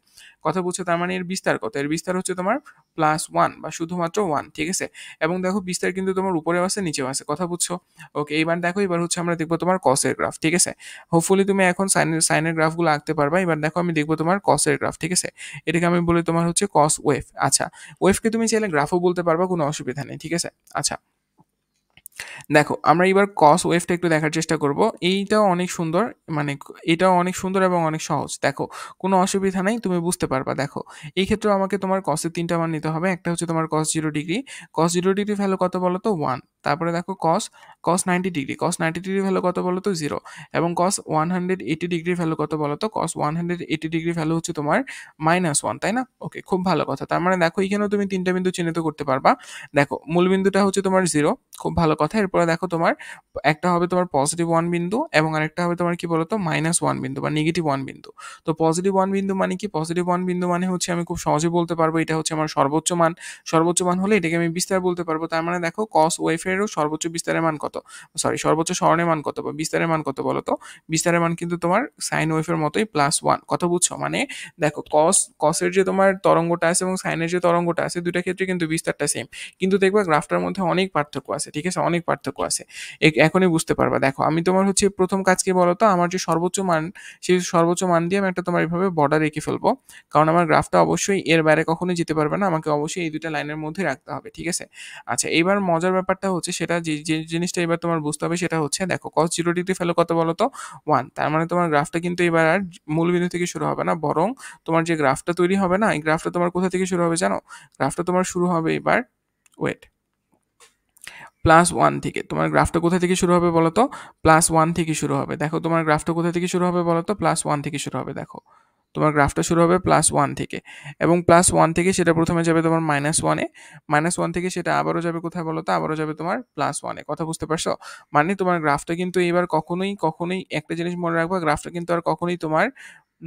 কথা বুঝছো? তার মানে এর বিস্তার কত? এর বিস্তার হচ্ছে তোমার +1 বা শুধুমাত্র 1। ঠিক আছে? এবং দেখো বিস্তার কিন্তু তোমার উপরেও আছে, নিচেও আছে। কথা বুঝছো? ওকে, এইবার দেখো, এবার হচ্ছে আমরা দেখবো তোমার cos এর গ্রাফ। ঠিক আছে? হোপফুলি তুমি এখন সাইনের গ্রাফগুলো আঁকতে পারবা। এবার দেখো আমি দেখবো তোমার cos এর গ্রাফ। ঠিক আছে? এটাকে আমি বলি তোমার হচ্ছে cos ওয়েভ। আচ্ছা, ওয়েভকে তুমি চাইলে গ্রাফও বলতে পারবা, কোনো অসুবিধা নেই। ঠিক আছে? আচ্ছা, দেখো আমরা এবার কস ওয়েভটা একটু দেখার চেষ্টা করব। এইটাও অনেক সুন্দর, মানে এটাও অনেক সুন্দর এবং অনেক সহজ। দেখো কোনো অসুবিধা নাই, তুমি বুঝতে পারবা। দেখো এই ক্ষেত্রে আমাকে তোমার কসের ৩টা মান নিতে হবে। একটা হচ্ছে তোমার cos 0 degree. cos 0 degree value কত বলো তো? 1। তারপরে দেখো cos 90 degree. cos 90 degree value কত বলো তো? 0। এবং cos 180 ডিগ্রি ভ্যালু কত বলো তো? cos 180 ডিগ্রি ভ্যালু হচ্ছে তোমার -1, তাই না? ওকে, খুব ভালো কথা। তার মানে দেখো এখানেও তুমি ৩টা বিন্দু চিহ্নিত করতে পারবা। দেখো মূল বিন্দুটা হচ্ছে তোমার 0, খুব ভালো কথা। এরপরে দেখো তোমার একটা হবে তোমার +1 বিন্দু এবং আরেকটা হবে তোমার কি বলতো? -1 বিন্দু বা -1 বিন্দু। তো +1 বিন্দু মানে কি? +1 বিন্দু মানে হচ্ছে আমি খুব সহজে বলতে পারবো এটা হচ্ছে আমার সর্বোচ্চ মান। সর্বোচ্চ মান হলে এটাকে আমি বিস্তার বলতে পারবো। তার মানে দেখো cos ওয়েভ এরও সর্বোচ্চ বিস্তারের মান কত? সরি, সর্বোচ্চ সরণের মান কত বা বিস্তারের মান কত বলো তো? বিস্তারের মান কিন্তু তোমার সাইন ওয়েভের মতোই +1। কথা বুঝছো? মানে দেখো cos এর যে তোমার তরঙ্গটা আছে এবং সাইনের যে তরঙ্গটা আছে, দুইটা ক্ষেত্রে কিন্তু বিস্তারটা সেম। কিন্তু দেখবা গ্রাফটার মধ্যে অনেক পার্থক্য আছে। ঠিক আছে? অনেক পার্থক্য আছে। এখনই বুঝতে পারবা। দেখো আমি তোমার হচ্ছে প্রথম কাজ কি বলতো? আমার যে সর্বোচ্চ মান, সেই সর্বোচ্চ মান দিয়ে আমি একটা তোমার এভাবে বর্ডার এঁকে ফেলবো। কারণ আমার গ্রাফটা অবশ্যই এর বাইরে কখনোই যেতে পারবে না। আমাকে অবশ্যই এই ২ টা লাইনের মধ্যে রাখতে হবে। ঠিক আছে? আচ্ছা, এইবার মজার ব্যাপারটা হচ্ছে, সেটা যে জিনিসটা এবার তোমার বুঝতে হবে সেটা হচ্ছে, দেখো cos 0 ডিগ্রি ভ্যালু কত বলতো? 1। তার মানে তোমার গ্রাফটা কিন্তু এবার আর মূলবিন্দু থেকে শুরু হবে না, বরং তোমার যে গ্রাফটা তৈরি হবে না, এই গ্রাফটা তোমার কোথা থেকে শুরু হবে জানো? গ্রাফটা তোমার শুরু হবে এবার, ওয়েট, +1 থেকে। তোমার গ্রাফটা কোথা থেকে শুরু হবে বলো তো? +1 থেকে শুরু হবে। দেখো তোমার গ্রাফটা কোথা থেকে শুরু হবে বলো তো? +1 থেকে শুরু হবে। দেখো তোমার গ্রাফটা শুরু হবে +1 থেকে, এবং +1 থেকে সেটা প্রথমে যাবে তোমার -1 এ। -1 থেকে সেটা আবারও যাবে কোথায় বলো তো? আবারও যাবে তোমার +1 এ। কথা বুঝতে পারছো? মানে তোমার গ্রাফটা কিন্তু এবার কখনোই একটা জিনিস মনে রাখবা, গ্রাফটা কিন্তু আর কখনোই তোমার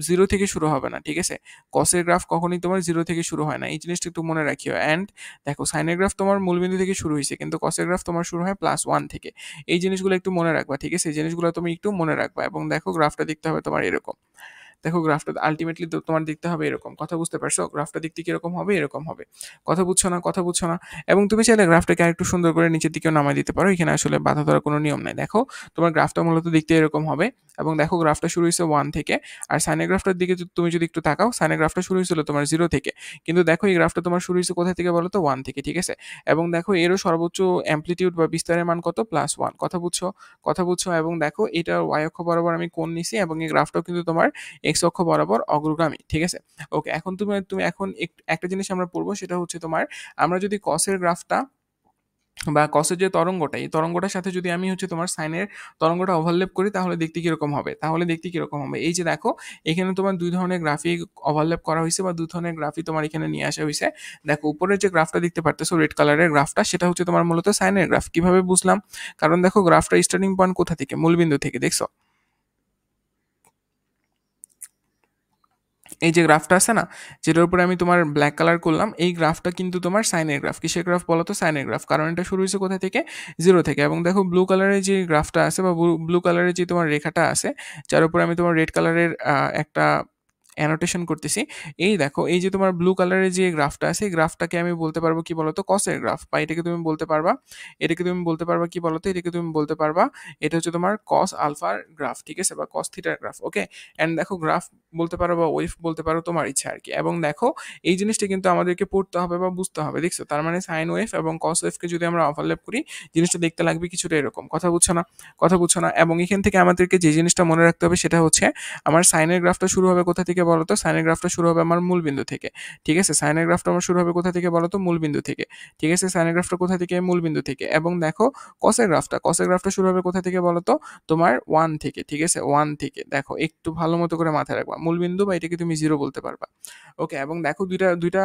0 থেকে শুরু হবে না। ঠিক আছে? কসের গ্রাফ কখনোই তোমার 0 থেকে শুরু হয় না। এই জিনিসটা একটু মনে রাখিও। অ্যান্ড দেখো সাইনের গ্রাফ তোমার মূলবিন্দু থেকে শুরু হইছে, কিন্তু কসের গ্রাফ তোমার শুরু হয় +1 থেকে। এই জিনিসগুলো একটু মনে রাখবা। ঠিক আছে? এই জিনিসগুলো তুমি একটু মনে রাখবা, এবং দেখো গ্রাফটা দেখতে হবে তোমার এরকম। দেখো গ্রাফটা আল্টিমেটলি তো তোমার দেখতে হবে এরকম। কথা বুঝতে পারছো? গ্রাফটা দেখতে কিরকম হবে? এরকম হবে। কথা বুঝছো না? কথা বুঝছো না? এবং তুমি চাইলে গ্রাফটাকে আরেকটু সুন্দর করে নিচের দিকেও নামায় দিতে পারো। এখানে আসলে বাধা ধরার কোনো নিয়ম নাই। দেখো তোমার গ্রাফটা মূলত দেখতে এরকম হবে, এবং দেখো গ্রাফটা শুরু হইছে 1 থেকে। আর সাইনের গ্রাফটার দিকে তুমি যদি একটু তাকাও, সাইনের গ্রাফটা শুরু হয়েছিল তোমার 0 থেকে। কিন্তু দেখো এই গ্রাফটা তোমার শুরু হইছে কোথা থেকে বলো তো? 1 থেকে। ঠিক আছে? এবং দেখো এরও সর্বোচ্চ অ্যামপ্লিটিউড বা বিস্তারের মান কত? +1। কথা বুঝছো? কথা বুঝছো? এবং দেখো এটার y অক্ষ বরাবর আমি কোণ নিছি, এবং এই গ্রাফটাও কিন্তু তোমার x অক্ষ বরাবর অগ্রগামী। ঠিক আছে? ওকে, এখন তুমি এখন একটা জিনিস আমরা পড়বো, সেটা হচ্ছে তোমার, আমরা যদি কসের গ্রাফটা বা কসের যে তরঙ্গটা, এই তরঙ্গটার সাথে যদি আমি হচ্ছে তোমার সাইনের তরঙ্গটা ওভারল্যাপ করি, তাহলে দেখতে কিরকম হবে? এই যে দেখো, এখানে তোমার ২ ধরনের গ্রাফই ওভারল্যাপ করা হইছে, বা ২ ধরনের গ্রাফই তোমার এখানে নিয়ে আসা হইছে। দেখো উপরের যে গ্রাফটা দেখতে পারতেছো রেড কালারের গ্রাফটা, সেটা হচ্ছে তোমার মূলত সাইনের গ্রাফ। কিভাবে বুঝলাম? কারণ দেখো গ্রাফটা স্টার্টিং পয়েন্ট কোথা থেকে? মূলবিন্দু থেকে। দেখছো? এই যে গ্রাফটা আছে না, যেটার উপরে আমি তোমার ব্ল্যাক কালার করলাম, এই গ্রাফটা কিন্তু তোমার সাইনের গ্রাফ। কিসের গ্রাফ বলো তো? সাইনের গ্রাফ। কারণ এটা শুরু হয়েছে কোথা থেকে? 0 থেকে। এবং দেখো ব্লু কালারের যে গ্রাফটা আছে, বা ব্লু কালারের যে তোমার রেখাটা আছে, যার উপরে আমি তোমার রেড কালারের একটা অ্যানোটেশন করতেছি। এই দেখো এই যে তোমার ব্লু কালারের যে গ্রাফটা আছে, এই গ্রাফটাকে আমি বলতে পারবো কি বলতো কসের গ্রাফ, বা এটাকে তুমি বলতে পারবা, এটাকে তুমি বলতে পারবা কি বলতো, এটাকে তুমি বলতে পারবা এটা হচ্ছে তোমার কস আলফার গ্রাফ, ঠিক আছে, বা কস থিটার গ্রাফ। ওকে, অ্যান্ড দেখো গ্রাফ বলতে পারো বা ওয়েভ বলতে পারো, তোমার ইচ্ছা আর কি। এবং দেখো এই জিনিসটা কিন্তু আমাদেরকে পড়তে হবে বা বুঝতে হবে, দেখছো? তার মানে সাইন ওয়েভ এবং কস ওয়েভকে যদি আমরা ওভারল্যাপ করি, জিনিসটা দেখতে লাগবে কিছুটা এরকম। কথা বুঝছো না? কথা বুঝছো না? এবং এখান থেকে আমাদেরকে যে জিনিসটা মনে রাখতে হবে সেটা হচ্ছে আমার সাইনের গ্রাফটা শুরু হবে কোথা থেকে বলো তো? সাইনের গ্রাফটা শুরু হবে আমার মূল বিন্দু থেকে, ঠিক আছে? সাইনের গ্রাফটা আমার শুরু হবে কোথা থেকে বলো তো? মূল বিন্দু থেকে, ঠিক আছে? সাইনের গ্রাফটা কোথা থেকে? মূল বিন্দু থেকে। এবং দেখো কসের গ্রাফটা শুরু হবে কোথা থেকে বলো তো? তোমার 1 থেকে, ঠিক আছে? 1 থেকে। দেখো একটু ভালো মতো করে মাথায় রাখবা, মূল বিন্দু বা এটাকে তুমি 0 বলতে পারবা। ওকে, এবং দেখো দুইটা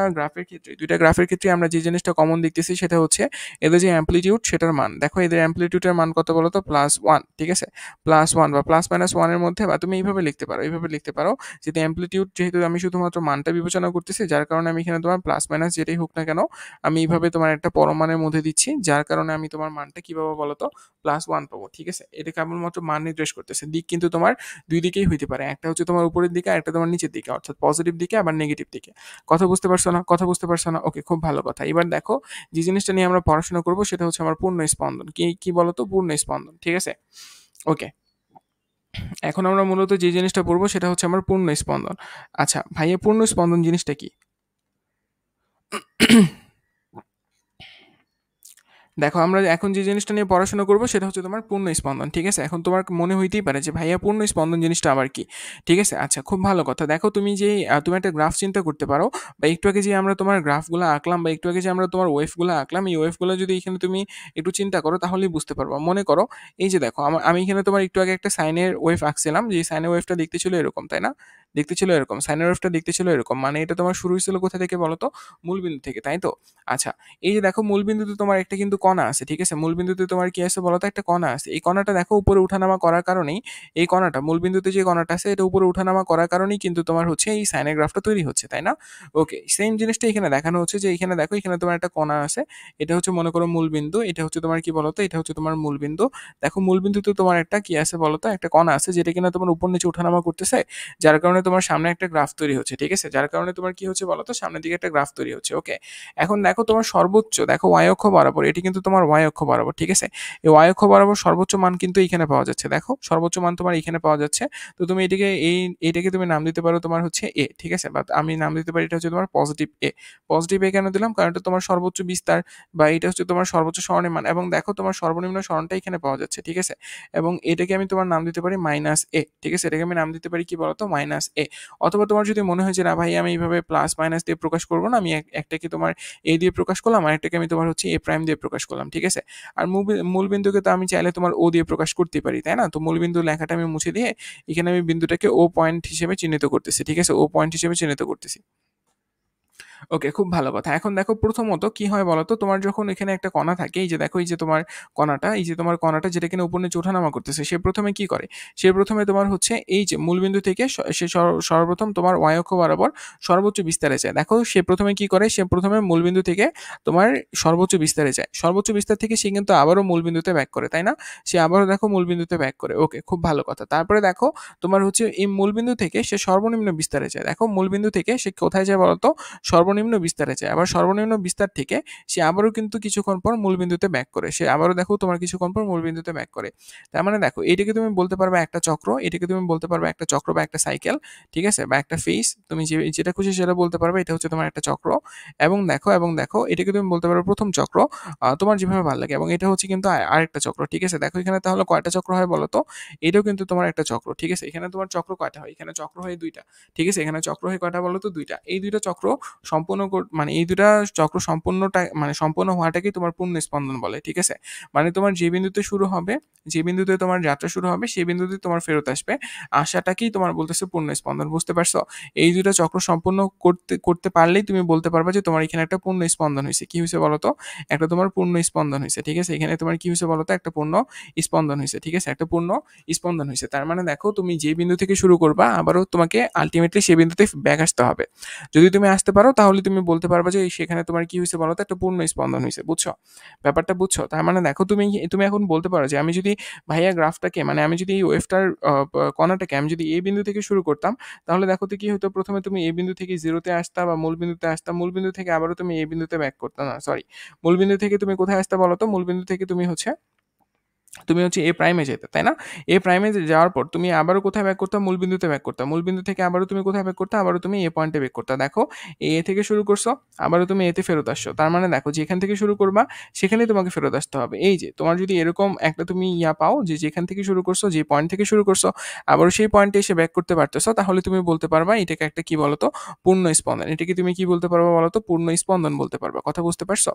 গ্রাফের ক্ষেত্রে আমরা যে জিনিসটা কমন দেখতেছি সেটা হচ্ছে এদের যে অ্যামপ্লিটিউড সেটার মান। দেখো এদের অ্যামপ্লিটিউডের মান কত বলো তো? +1, ঠিক আছে? +1 বা +-1 এর মধ্যে, বা তুমি এইভাবে লিখতে পারো, যেহেতু অ্যামপ্লিটিউড, যেহেতু আমি শুধুমাত্র মানটা বিবেচনা করতেছি, যার কারণে আমি এখানে তোমার প্লাস মাইনাস যেটাই হোক না কেন আমি এইভাবে তোমার একটা পরমাণের মধ্যে দিচ্ছি, যার কারণে আমি তোমার মানটা কি পাবো বলো তো? +1 পাবো, ঠিক আছে? এটা কেবলমাত্র মান নির্দেশ করতেছে। দিক কিন্তু তোমার দুই দিকেই হইতে পারে, একটা হচ্ছে তোমার উপরের দিকে, একটা তোমার নিচের দিকে, অর্থাৎ পজিটিভ দিকে আবার নেগেটিভ দিকে। কথা বুঝতে পারছো না? কথা বুঝতে পারছো না? ওকে, খুব ভালো কথা। এবার দেখো যে জিনিসটা নিয়ে আমরা পড়াশোনা করবো সেটা হচ্ছে আমার পূর্ণ স্পন্দন। কি কি বলতো? পূর্ণ স্পন্দন, ঠিক আছে? ওকে, এখন আমরা মূলত যে জিনিসটা পড়বো সেটা হচ্ছে আমার পূর্ণ স্পন্দন। আচ্ছা ভাইয়া, পূর্ণ স্পন্দন জিনিসটা কি? দেখো আমরা এখন যে জিনিসটা নিয়ে পড়াশোনা করবো সেটা হচ্ছে তোমার পূর্ণ স্পন্দন, ঠিক আছে? এখন তোমার মনে হইতেই পারে যে ভাইয়া পূর্ণ স্পন্দন জিনিসটা আবার কি, ঠিক আছে? আচ্ছা, খুব ভালো কথা। দেখো তুমি যে তুমি একটা গ্রাফ চিন্তা করতে পারো, বা একটু আগে যে আমরা তোমার গ্রাফগুলো আঁকলাম, বা একটু আগে যে আমরা তোমার ওয়েভগুলো আঁকলাম, এই ওয়েভগুলো যদি এখানে তুমি একটু চিন্তা করো তাহলেই বুঝতে পারবো। মনে করো এই যে দেখো আমি এখানে তোমার একটু আগে একটা সাইনের ওয়েভ আঁকছিলাম, যে সাইনের ওয়েভটা দেখতে ছিল এরকম, তাই না? দেখতে ছিল এরকম, সাইনের ওয়েভটা দেখতে ছিল এরকম, মানে এটা তোমার শুরু হয়েছিল কোথা থেকে বলো তো? মূলবিন্দু থেকে, তাই তো? আচ্ছা, এই যে দেখো মূলবিন্দুতে তোমার একটা কিন্তু কণা আছে, ঠিক আছে? মূলবিন্দুতে তোমার কি আছে বলতো? একটা কণা আছে। এই কণাটা দেখো উপরে উঠানামা করার কারণেই, এই কণাটা মূলবিন্দুতে যে কণাটা আছে এটা উপরে উঠানামা করার কারণেই কিন্তু তোমার হচ্ছে এই সাইনের গ্রাফটা তৈরি হচ্ছে, তাই না? ওকে, সেম জিনিসটা এখানে দেখানো হচ্ছে, যে এখানে দেখো এখানে তোমার একটা কণা আছে, এটা হচ্ছে মনে করো মূলবিন্দু, এটা হচ্ছে তোমার কি বলতো? এটা হচ্ছে তোমার মূলবিন্দু। দেখো মূলবিন্দুতে তোমার একটা কি আছে বলতো? একটা কণা আছে যেটা কিনা তোমার উপর নিচে উঠানামা করতেছে, যার কারণে তোমার সামনে একটা গ্রাফ তৈরি হচ্ছে, ঠিক আছে? যার কারণে তোমার কি হচ্ছে বলতো? সামনের দিকে একটা গ্রাফ তৈরি হচ্ছে। ওকে, এখন দেখো তোমার সর্বোচ্চ, দেখো y অক্ষ বরাবর, এটি কিন্তু তোমার y অক্ষ বরাবর, ঠিক আছে? এই y অক্ষ বরাবর সর্বোচ্চ মান কিন্তু এখানে পাওয়া যাচ্ছে। দেখো সর্বোচ্চ মান তোমার এখানে পাওয়া যাচ্ছে। তো তুমি এটাকে এইটাকে তুমি নাম দিতে পারো তোমার হচ্ছে a, ঠিক আছে? বা আমি নাম দিতে পারি এটা হচ্ছে তোমার পজিটিভ a। পজিটিভ a কেন দিলাম? কারণ এটা তোমার সর্বোচ্চ বিস্তার, বা এটা হচ্ছে তোমার সর্বোচ্চ সরণের মান। এবং দেখো তোমার সর্বনিম্ন সরণটা এখানে পাওয়া যাচ্ছে, ঠিক আছে? এবং এটাকে আমি তোমার নাম দিতে পারি -a, ঠিক আছে? এটাকে আমি নাম দিতে পারি কি বলতো? -a। অথবা তোমার যদি মনে হয় যে না ভাই আমি এইভাবে প্লাস মাইনাস দিয়ে প্রকাশ করব না, আমি একটাকে তোমার a দিয়ে প্রকাশ করলাম, আর একটাকে আমি তোমার হচ্ছে a প্রাইম দিয়ে প্রকাশ করলাম, ঠিক আছে? আর মূলবিন্দুকে তো আমি চাইলে তোমার o দিয়ে প্রকাশ করতে পারি, তাই না? তো মূলবিন্দু লেখাটা আমি মুছে দিয়ে এখানে আমি বিন্দুটাকে o পয়েন্ট হিসেবে চিহ্নিত করতেছি, ঠিক আছে? o পয়েন্ট হিসেবে চিহ্নিত করতেছি। ওকে, খুব ভালো কথা। এখন দেখো প্রথমত কি হয় বলতো? তোমার যখন এখানে একটা কণা থাকে, এই যে দেখো এই যে তোমার কণাটা, এই যে তোমার কণাটা যেটা কিনা উপর নিচে ওঠানামা করতেছে, সে প্রথমে কি করে? সে প্রথমে তোমার হচ্ছে এই যে মূলবিন্দু থেকে সে সর্বপ্রথম তোমার y অক্ষ বরাবর সর্বোচ্চ বিস্তারে যায়। দেখো সে প্রথমে কি করে? সে প্রথমে মূলবিন্দু থেকে তোমার সর্বোচ্চ বিস্তারে যায়। সর্বোচ্চ বিস্তার থেকে সে কিন্তু আবারও মূলবিন্দুতে ব্যাক করে, তাই না? সে আবারও দেখো মূলবিন্দুতে ব্যাক করে। ওকে, খুব ভালো কথা। তারপরে দেখো তোমার হচ্ছে এই মূলবিন্দু থেকে সে সর্বনিম্ন বিস্তারে যায়। দেখো মূলবিন্দু থেকে সে কোথায় যায় বলতো? সর্বনিম্ন বিস্তারে যায়। আবার সর্বনিম্ন বিস্তার থেকে সে আবারও কিন্তু কিছুক্ষণ পর মূলবিন্দুতে ব্যাক করে। সে আবারও দেখো তোমার কিছুক্ষণ পর মূলবিন্দুতে ব্যাক করে। তার মানে দেখো এটাকে তুমি বলতে পারবে একটা চক্র, এটাকে তুমি বলতে পারবে একটা চক্র বা একটা সাইকেল, ঠিক আছে? বা একটা ফেজ, তুমি যেটা খুশি সেটা বলতে পারবে। এটা হচ্ছে তোমার একটা চক্র। এবং দেখো এটাকে তুমি বলতে পারবে প্রথম চক্র, তোমার যেভাবে ভালো লাগে। এবং এটা হচ্ছে কিন্তু আরেকটা চক্র, ঠিক আছে? দেখো এখানে তাহলে কয়টা চক্র হয় বলো তো? এটাও কিন্তু তোমার একটা চক্র, ঠিক আছে? এখানে তোমার চক্র কয়টা হয়? এখানে চক্র হয় দুইটা, ঠিক আছে? এখানে চক্র হয় কয়টা বলো তো? দুইটা। এই দুইটা চক্র সম্পূর্ণ মানে এই দুটা চক্র সম্পূর্ণটা মানে সম্পূর্ণ হওয়াটাকেই তোমার পূর্ণ স্পন্দন বলে, ঠিক আছে? মানে তোমার যে বিন্দুতে শুরু হবে, যে বিন্দুতে তোমার যাত্রা শুরু হবে, সেই বিন্দুতে তোমার ফেরত আসবে, আশাটাকেই তোমার বলতেছে পূর্ণ স্পন্দন। বুঝতে পারছো? এই দুটা চক্র সম্পূর্ণ করতে করতে পারলেই তুমি বলতে পারবা যে তোমার এখানে একটা পূর্ণ স্পন্দন হয়েছে। কি হয়েছে বলো তো? একটা তোমার পূর্ণ স্পন্দন হয়েছে, ঠিক আছে? এখানে তোমার কি হয়েছে বলো তো? একটা পূর্ণ স্পন্দন হয়েছে, ঠিক আছে? একটা পূর্ণ স্পন্দন হয়েছে। তার মানে দেখো তুমি যে বিন্দু থেকে শুরু করবা আবারও তোমাকে আলটিমেটলি সেই বিন্দুতে ব্যাক আসতে হবে। যদি তুমি আসতে পারো তাহলে তাহলে তুমি বলতে পারবা যে সেখানে তোমার কি হয়েছে বলো তো, একটা পূর্ণ স্পন্দন হয়েছে। বুঝছো ব্যাপারটা? বুঝছো? তার মানে দেখো তুমি তুমি এখন বলতে পারো যে আমি যদি ভাইয়া গ্রাফটাকে, মানে আমি যদি এই ওয়েভটার কণাটাকে আমি যদি এ বিন্দু থেকে শুরু করতাম, তাহলে দেখো তো কি হতো, প্রথমে তুমি এ বিন্দু থেকে জিরোতে আসতা বা মূল বিন্দুতে আসতা, মূল বিন্দু থেকে আবারও তুমি এ বিন্দুতে ব্যাক করতা, না সরি, মূল বিন্দু থেকে তুমি কোথায় আসতা বলো তো? মূল বিন্দু থেকে তুমি হচ্ছে এ প্রাইমে যেতে, তাই না? এ প্রাইমে যাওয়ার পর তুমি আবারও কোথায় ব্যাক করতে? মূল বিন্দুতে ব্যাক করতে। মূল বিন্দু থেকে আবারও তুমি কোথায় ব্যাক করতে? আবারও তুমি এ পয়েন্টে ব্যাক করতে। দেখো এ থেকে শুরু করছো, আবারও তুমি এতে ফেরত আসছো। তার মানে দেখো যেখান থেকে শুরু করবা সেখানেই তোমাকে ফেরত আসতে হবে। এই যে তোমার যদি এরকম একটা তুমি পাও যে যেখান থেকে শুরু করছো, যে পয়েন্ট থেকে শুরু করছো, আবারও সেই পয়েন্টে এসে ব্যাক করতে পারতেছো, তাহলে তুমি বলতে পারবা এটাকে একটা কি বলতো? পূর্ণ স্পন্দন। এটাকে তুমি কি বলতে পারবা বলতো? পূর্ণ স্পন্দন বলতে পারবা। কথা বুঝতে পারছো?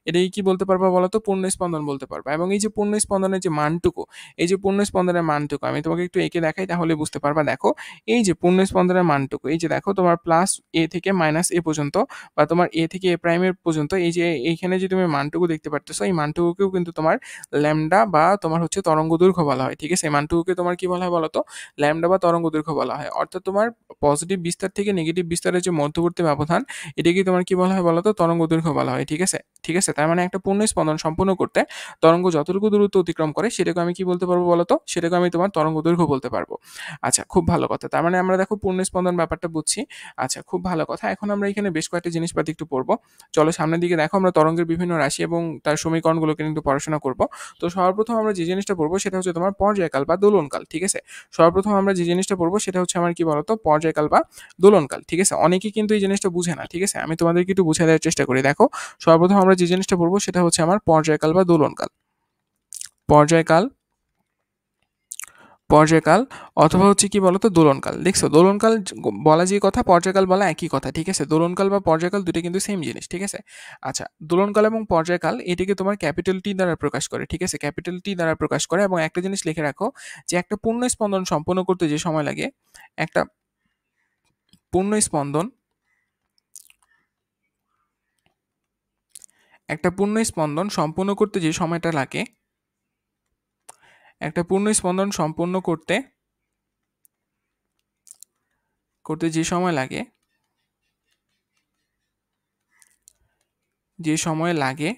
এটাকে কি বলতে পারবা বলতো? পূর্ণ স্পন্দন বলতে পারবা। এবং এই যে পূর্ণ স্পন্দনের যে মানটুকু, এই যে পূর্ণ স্পন্দনের মানটুকু আমি তোমাকে একটু এঁকে দেখাই, তাহলে বুঝতে পারবা। দেখো এই যে পূর্ণ স্পন্দনের মানটুকু, এই যে দেখো তোমার প্লাস এ থেকে মাইনাস এ পর্যন্ত, বা তোমার এ থেকে এ প্রাইমের পর্যন্ত, এই যে এইখানে যে তুমি মানটুকু দেখতে পারতেছো, এই মানটুকুকেও কিন্তু তোমার ল্যামডা বা তোমার হচ্ছে তরঙ্গ দৈর্ঘ্য বলা হয়। ঠিক আছে? এই মানটুকুকে তোমার কি বলা হয় বলতো? ল্যামডা বা তরঙ্গ দৈর্ঘ্য বলা হয়। অর্থাৎ তোমার পজিটিভ বিস্তার থেকে নেগেটিভ বিস্তারের যে মধ্যবর্তী ব্যবধান, এটাকে তোমার কি বলা হয় বলতো? তরঙ্গ দৈর্ঘ্য বলা হয়। ঠিক আছে? ঠিক আছে, তার মানে একটা পূর্ণ স্পন্দন সম্পূর্ণ করতে তরঙ্গ যতটুকু দূরত্ব অতিক্রম করে সেটাকে আমি কি বলতে পারবো বলতো? সেটাকে আমি তোমার তরঙ্গ দৈর্ঘ্য বলতে পারবো। আচ্ছা, খুব ভালো কথা। তার মানে আমরা দেখো পূর্ণ স্পন্দন ব্যাপারটা বুঝছি। আচ্ছা, খুব ভালো কথা। এখন আমরা এখানে বেশ কয়েকটা জিনিসপাতি একটু পড়বো। চলো সামনের দিকে দেখো, আমরা তরঙ্গের বিভিন্ন রাশি এবং তার সমীকরণগুলোকে কিন্তু পড়াশোনা করব। তো সর্বপ্রথম আমরা যে জিনিসটা পড়বো সেটা হচ্ছে তোমার পর্যায়কাল বা দোলনকাল। ঠিক আছে? সর্বপ্রথম আমরা যে জিনিসটা পড়বো সেটা হচ্ছে আমার কি বলতো? পর্যায়কাল বা দোলনকাল। ঠিক আছে? অনেকেই কিন্তু এই জিনিসটা বুঝে না। ঠিক আছে? আমি তোমাদেরকে একটু বুঝিয়ে দেওয়ার চেষ্টা করি। দেখো সর্বপ্রথম আমরা যে জিনিসটা পড়বো সেটা হচ্ছে আমার পর্যায়কাল বা দোলনকাল। পর্যায়কাল, পর্যায়কাল, অথবা হচ্ছে কি বলতো? দোলনকাল। দেখছো দোলনকাল বলা যে কথা, পর্যায়কাল বলা একই কথা। ঠিক আছে? দোলনকাল বা পর্যায়কাল দুটো কিন্তু সেম জিনিস। ঠিক আছে? আচ্ছা, দোলনকাল এবং পর্যায়কাল এটিকে তোমার ক্যাপিটাল টি দ্বারা প্রকাশ করে। ঠিক আছে? ক্যাপিটাল টি দ্বারা প্রকাশ করে। এবং একটা জিনিস লিখে রাখো যে একটা পূর্ণ স্পন্দন সম্পন্ন করতে যে সময় লাগে, একটা পূর্ণ স্পন্দন, একটা পূর্ণ স্পন্দন সম্পূর্ণ করতে যে সময়টা লাগে, একটা পূর্ণ স্পন্দন সম্পূর্ণ করতে করতে যে সময় লাগে, যে সময় লাগে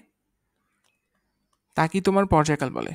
তাকে তোমার পর্যায়কাল বলে।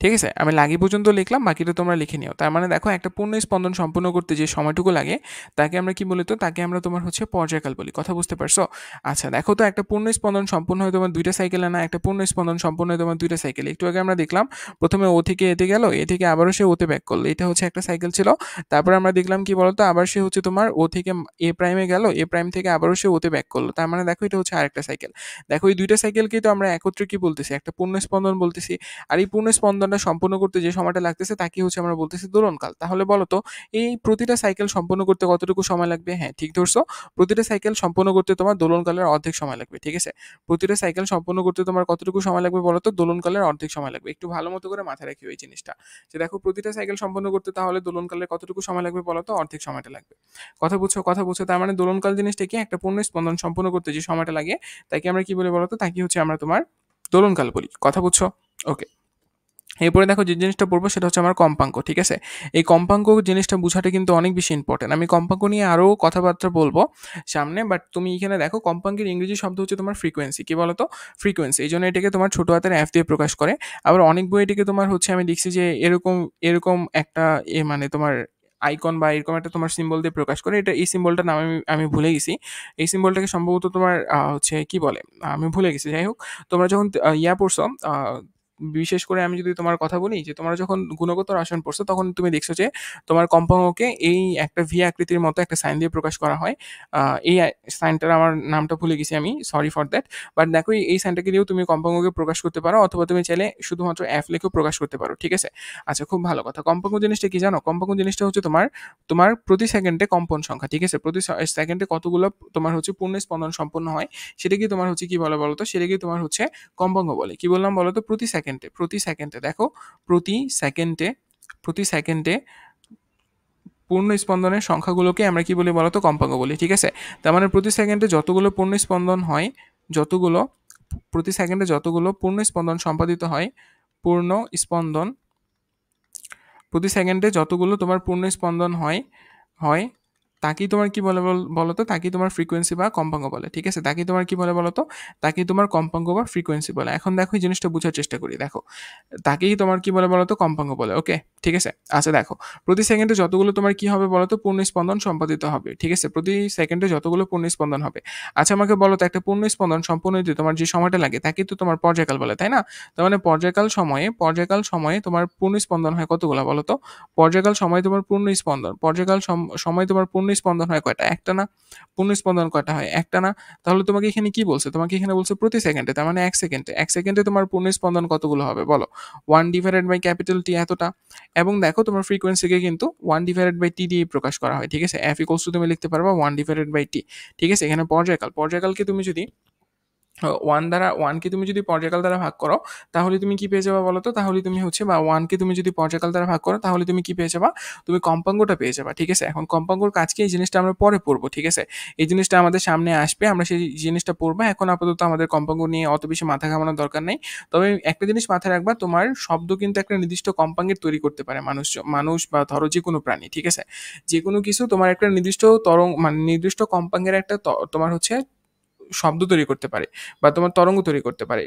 ঠিক আছে? আমি লাগি পর্যন্ত লিখলাম, বাকিটা তোমরা লিখে নিও। তার মানে দেখো একটা পূর্ণ স্পন্দন সম্পূর্ণ করতে যে সময়টুকু লাগে তাকে আমরা কি বলি? তো তাকে আমরা তোমার হচ্ছে পর্যায়কাল বলি। কথা বুঝতে পারছো? আচ্ছা, দেখো তো একটা পূর্ণ স্পন্দন সম্পূর্ণ হয় তোমার ২টা সাইকেলে না? একটা পূর্ণ স্পন্দন সম্পূর্ণ হয় তোমার ২টা সাইকেলে। একটু আগে আমরা দেখলাম প্রথমে ও থেকে এতে গেল, এ থেকে আবারও সে ওতে ব্যাক করলো। এটা হচ্ছে একটা সাইকেল ছিল। তারপরে আমরা দেখলাম কি বলতো? আবার সে হচ্ছে তোমার ও থেকে এ প্রাইমে গেল, এ প্রাইম থেকে আবারও সে ওতে ব্যাক করলো। তার মানে দেখো এটা হচ্ছে আরেকটা সাইকেল। দেখো এই ২টা সাইকেলকেই তো আমরা একত্রে কি বলতেছি? একটা পূর্ণ স্পন্দন বলতেছি। আর এই পূর্ণ স্পন্দনটা সম্পূর্ণ করতে যে সময়টা লাগতেছে তাকে হচ্ছে আমরা বলতেছি দোলনকাল। তাহলে বলো তো এই প্রতিটা সাইকেল সম্পূর্ণ করতে কতটুকু সময় লাগবে? হ্যাঁ, ঠিক ধরছো। প্রতিটা সাইকেল সম্পূর্ণ করতে তোমার দোলনকালের অর্ধেক সময় লাগবে। ঠিক আছে? প্রতিটা সাইকেল সম্পূর্ণ করতে তোমার কতটুকু সময় লাগবে বলো তো? দোলনকালের অর্ধেক সময় লাগবে। একটু ভালো মতো করে মাথায় রাখিও এই জিনিসটা, যে দেখো প্রতিটা সাইকেল সম্পূর্ণ করতে তাহলে দোলনকালের কতটুকু সময় লাগবে বলো তো? অর্ধেক সময়টা লাগবে। কথা বুঝছো? কথা বুঝছো? তার মানে দোলনকাল জিনিসটা কি? একটা পূর্ণ স্পন্দন সম্পূর্ণ করতে যে সময়টা লাগে তাকে আমরা কি বলি বলো তো? তাকে হচ্ছে আমরা তোমার দোলনকাল বলি। কথা বুঝছো? ওকে। এরপরে দেখো যে জিনিসটা পড়বো সেটা হচ্ছে আমার কম্পাঙ্ক। ঠিক আছে? এই কম্পাঙ্ক জিনিসটা বোঝাটা কিন্তু অনেক বেশি ইম্পর্টেন্ট। আমি কম্পাঙ্ক নিয়ে আরও কথাবার্তা বলবো সামনে, বাট তুমি এখানে দেখো কম্পাঙ্কের ইংরেজি শব্দ হচ্ছে তোমার ফ্রিকোয়েন্সি। কি বলতো? ফ্রিকোয়েন্সি। এই জন্য এটাকে তোমার ছোট হাতের এফ দিয়ে প্রকাশ করে। আবার অনেক বই এটাকে তোমার হচ্ছে আমি দেখছি যে এরকম এরকম একটা মানে তোমার আইকন বা এরকম একটা তোমার সিম্বল দিয়ে প্রকাশ করে। এটা এই সিম্বলটার নাম আমি আমি ভুলে গেছি। এই সিম্বলটাকে সম্ভবত তোমার হচ্ছে কি বলে? আমি ভুলে গেছি। যাই হোক, তোমরা যখন পড়ছো, বিশেষ করে আমি যদি তোমার কথা বলি যে তোমরা যখন গুণগত রসায়ন পড়ছো তখন তুমি দেখছো যে তোমার কম্পাঙ্ককে এই একটা ভি আকৃতির মতো একটা সাইন দিয়ে প্রকাশ করা হয়। এই সাইনটার আমার নামটা ভুলে গেছি আমি, সরি ফর দ্যাট। বাট দেখো এই সাইনটাকে দিয়েও তুমি কম্পাঙ্ককে প্রকাশ করতে পারো, অথবা তুমি চাইলে শুধুমাত্র এফ লিখেও প্রকাশ করতে পারো। ঠিক আছে? আচ্ছা, খুব ভালো কথা। কম্পাঙ্ক জিনিসটা কি জানো? কম্পাঙ্ক জিনিসটা হচ্ছে তোমার তোমার প্রতি সেকেন্ডে কম্পন সংখ্যা। ঠিক আছে? প্রতি সেকেন্ডে কতগুলো তোমার হচ্ছে পূর্ণ স্পন্দন সম্পন্ন হয় সেটা কি তোমার হচ্ছে কি বলে বলো তো? সেটা কি তোমার হচ্ছে কম্পাঙ্ক বলে। কি বললাম বলো তো? প্রতি সেকেন্ডে, প্রতি সেকেন্ডে দেখো, প্রতি সেকেন্ডে, প্রতি সেকেন্ডে পূর্ণ স্পন্দনের সংখ্যাগুলোকে আমরা কি বলি বলতো? কম্পাঙ্ক বলি। ঠিক আছে? তার মানে প্রতি সেকেন্ডে যতগুলো পূর্ণ স্পন্দন হয়, যতগুলো প্রতি সেকেন্ডে যতগুলো পূর্ণ স্পন্দন সম্পাদিত হয়, পূর্ণ স্পন্দন, প্রতি সেকেন্ডে যতগুলো তোমার পূর্ণ স্পন্দন হয় হয় তাকেই তোমার কি বলে বলো তো? তাকেই তোমার ফ্রিকোয়েন্সি বা কম্পাঙ্ক বলে। ঠিক আছে? তাকেই তোমার কি বলে বলো তো? তাকেই তোমার কম্পাঙ্ক বা ফ্রিকোয়েন্সি বলে। এখন দেখো এই জিনিসটা বুঝার চেষ্টা করি। দেখো, তাকেই তোমার কি বলে বলো তো? কম্পাঙ্ক বলে। ওকে? ঠিক আছে? আচ্ছা দেখো, প্রতি সেকেন্ডে যতগুলো তোমার কি হবে বলো তো? পূর্ণ স্পন্দন সম্পাদিত হবে। ঠিক আছে? প্রতি সেকেন্ডে যতগুলো পূর্ণ স্পন্দন হবে। আচ্ছা আমাকে বলো তো, একটা পূর্ণ স্পন্দন সম্পূর্ণ হতে তোমার যে সময়টা লাগে তাকেই তো তোমার পর্যায়কাল বলে, তাই না? তার মানে পর্যায়কাল সময়ে তোমার পূর্ণ স্পন্দন হয় কতগুলা বলো তো? পর্যায়কাল সময়ে তোমার পূর্ণ স্পন্দন, সময়ে তোমার পূর্ণ স্পন্দন হয় কয়টা? একটা না? পূর্ণ স্পন্দন কয়টা হয়? একটা না? তাহলে তোমাকে এখানে কি বলছে? তোমাকে এখানে বলছে প্রতি সেকেন্ডে, তার মানে 1 সেকেন্ডে। 1 সেকেন্ডে তোমার পূর্ণ স্পন্দন কতগুলো হবে বলো? 1 ডিভাইডেড বাই ক্যাপিটাল T এতটা। এবং দেখো তোমার ফ্রিকোয়েন্সিকে কিন্তু 1 ডিভাইডেড বাই T দিয়ে প্রকাশ করা হয়। ঠিক আছে? F ইকুয়ালস টু তুমি লিখতে পারবা 1 ডিভাইডেড বাই T। ঠিক আছে? এখানে পর্যায়কালকে তুমি যদি 1 কে তুমি যদি পর্যায়কাল দ্বারা ভাগ করো, তাহলে তুমি কি পেয়ে যাবা বলো তো? তাহলে তুমি হচ্ছে, বা 1 কে তুমি যদি পর্যায়কাল দ্বারা ভাগ করো, তাহলে তুমি কি পেয়ে যাবা? তুমি কম্পাঙ্কটা পেয়ে যাবা। ঠিক আছে? এখন কম্পাঙ্কর কাজ কি? এই জিনিসটা আমরা পরে পড়বো। ঠিক আছে? এই জিনিসটা আমাদের সামনে আসবে, আমরা সেই জিনিসটা পড়বো। এখন আপাতত আমাদের কম্পাঙ্ক নিয়ে অত বেশি মাথা ঘামানোর দরকার নেই। তবে একটা জিনিস মাথায় রাখবা, তোমার শব্দ কিন্তু একটা নির্দিষ্ট কম্পাঙ্কের তৈরি করতে পারে মানুষ বা ধরো যেকোনো প্রাণী। ঠিক আছে? যেকোনো কিছু তোমার একটা নির্দিষ্ট মানে নির্দিষ্ট কম্পাঙ্কের একটা তোমার হচ্ছে শব্দ তৈরি করতে পারে বা তোমার তরঙ্গ তৈরি করতে পারে।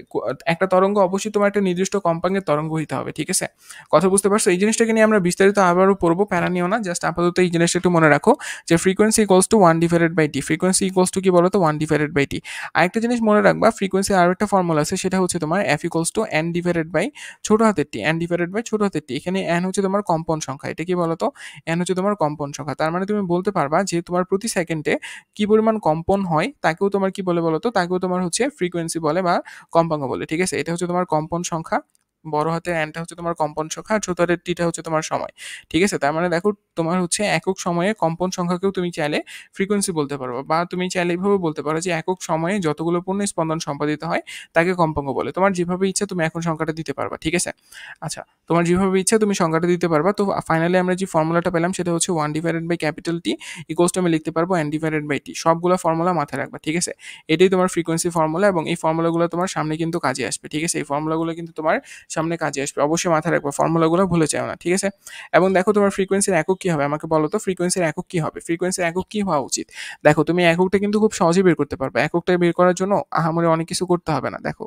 একটা তরঙ্গ অবশ্যই তোমার একটা নির্দিষ্ট কম্পাঙ্কের তরঙ্গ হইতে হবে। ঠিক আছে? কথা বুঝতে পারছো? এই জিনিসটাকে নিয়ে আমরা বিস্তারিত আবারও পড়বো, প্যারা নিও না। জাস্ট আপাতত এই জিনিসটা একটু মনে রাখো যে frequency equals to 1 divided by T. Frequency equals to কি বলো তো? 1 ডিভাইডেড বাই টি। আরেকটা জিনিস মনে রাখবা, ফ্রিকোয়েন্সি আরও একটা ফর্মুলা আছে, সেটা হচ্ছে তোমার F equals to N divided by ছোট হাতের টি। এন ডিভাইডেড বাই ছোট হাতের টি। এখানে এন হচ্ছে তোমার কম্পন সংখ্যা। এটা কি বলো তো? এন হচ্ছে তোমার কম্পন সংখ্যা। তার মানে তুমি বলতে পারবা যে তোমার প্রতি সেকেন্ডে কি পরিমাণ কম্পন হয় তাকেও তোমার কি বলে বলো তো? তাকেও তোমার হচ্ছে ফ্রিকোয়েন্সি বলে বা কম্পাঙ্ক বলে। ঠিক আছে? এটা হচ্ছে তোমার কম্পন সংখ্যা। বড় হাতের এনটা হচ্ছে তোমার কম্পন সংখ্যা, আর ছোট হাতের টিটা হচ্ছে তোমার সময়। ঠিক আছে? তার মানে দেখো, তোমার হচ্ছে একক সময়ে কম্পন সংখ্যাকেও তুমি চাইলে ফ্রিকোয়েন্সি বলতে পারো, বা তুমি চাইলে এইভাবে বলতে পারো যে একক সময়ে যতগুলো পূর্ণ স্পন্দন সম্পাদিত হয় তাকে কম্পাঙ্ক বলে। তোমার যেভাবে ইচ্ছা তুমি এখন সংখ্যাটা দিতে পারবা। ঠিক আছে? আচ্ছা, তোমার যেভাবে ইচ্ছা তুমি সংখ্যাটা দিতে পারবা। তো ফাইনালি আমরা যে ফর্মুলাটা পেলাম সেটা হচ্ছে 1 divided by capital T equals to আমি লিখতে পারবো n ডিভাইডেড বাই টি। সবগুলো ফর্মুলা মাথায় রাখবা। ঠিক আছে? এটাই তোমার ফ্রিকোয়েন্সি ফর্মুলা, এবং এই ফর্মুলাগুলো তোমার সামনে কিন্তু কাজে আসবে। ঠিক আছে? এই ফর্মুলাগুলো কিন্তু তোমার সামনে কাজে আসবে। অবশ্যই মাথায় রাখবা, ফর্মুলাগুলো ভুলে যাও না। ঠিক আছে? এবং দেখো তোমার ফ্রিকোয়েন্সির একক কি হবে? আমাকে বলো তো ফ্রিকোয়েন্সির একক কি হবে? ফ্রিকোয়েন্সির একক কি হওয়া উচিত? দেখো, তুমি এককটা কিন্তু খুব সহজেই বের করতে পারবে। এককটা বের করার জন্য আহামরি অনেক কিছু করতে হবে না। দেখো,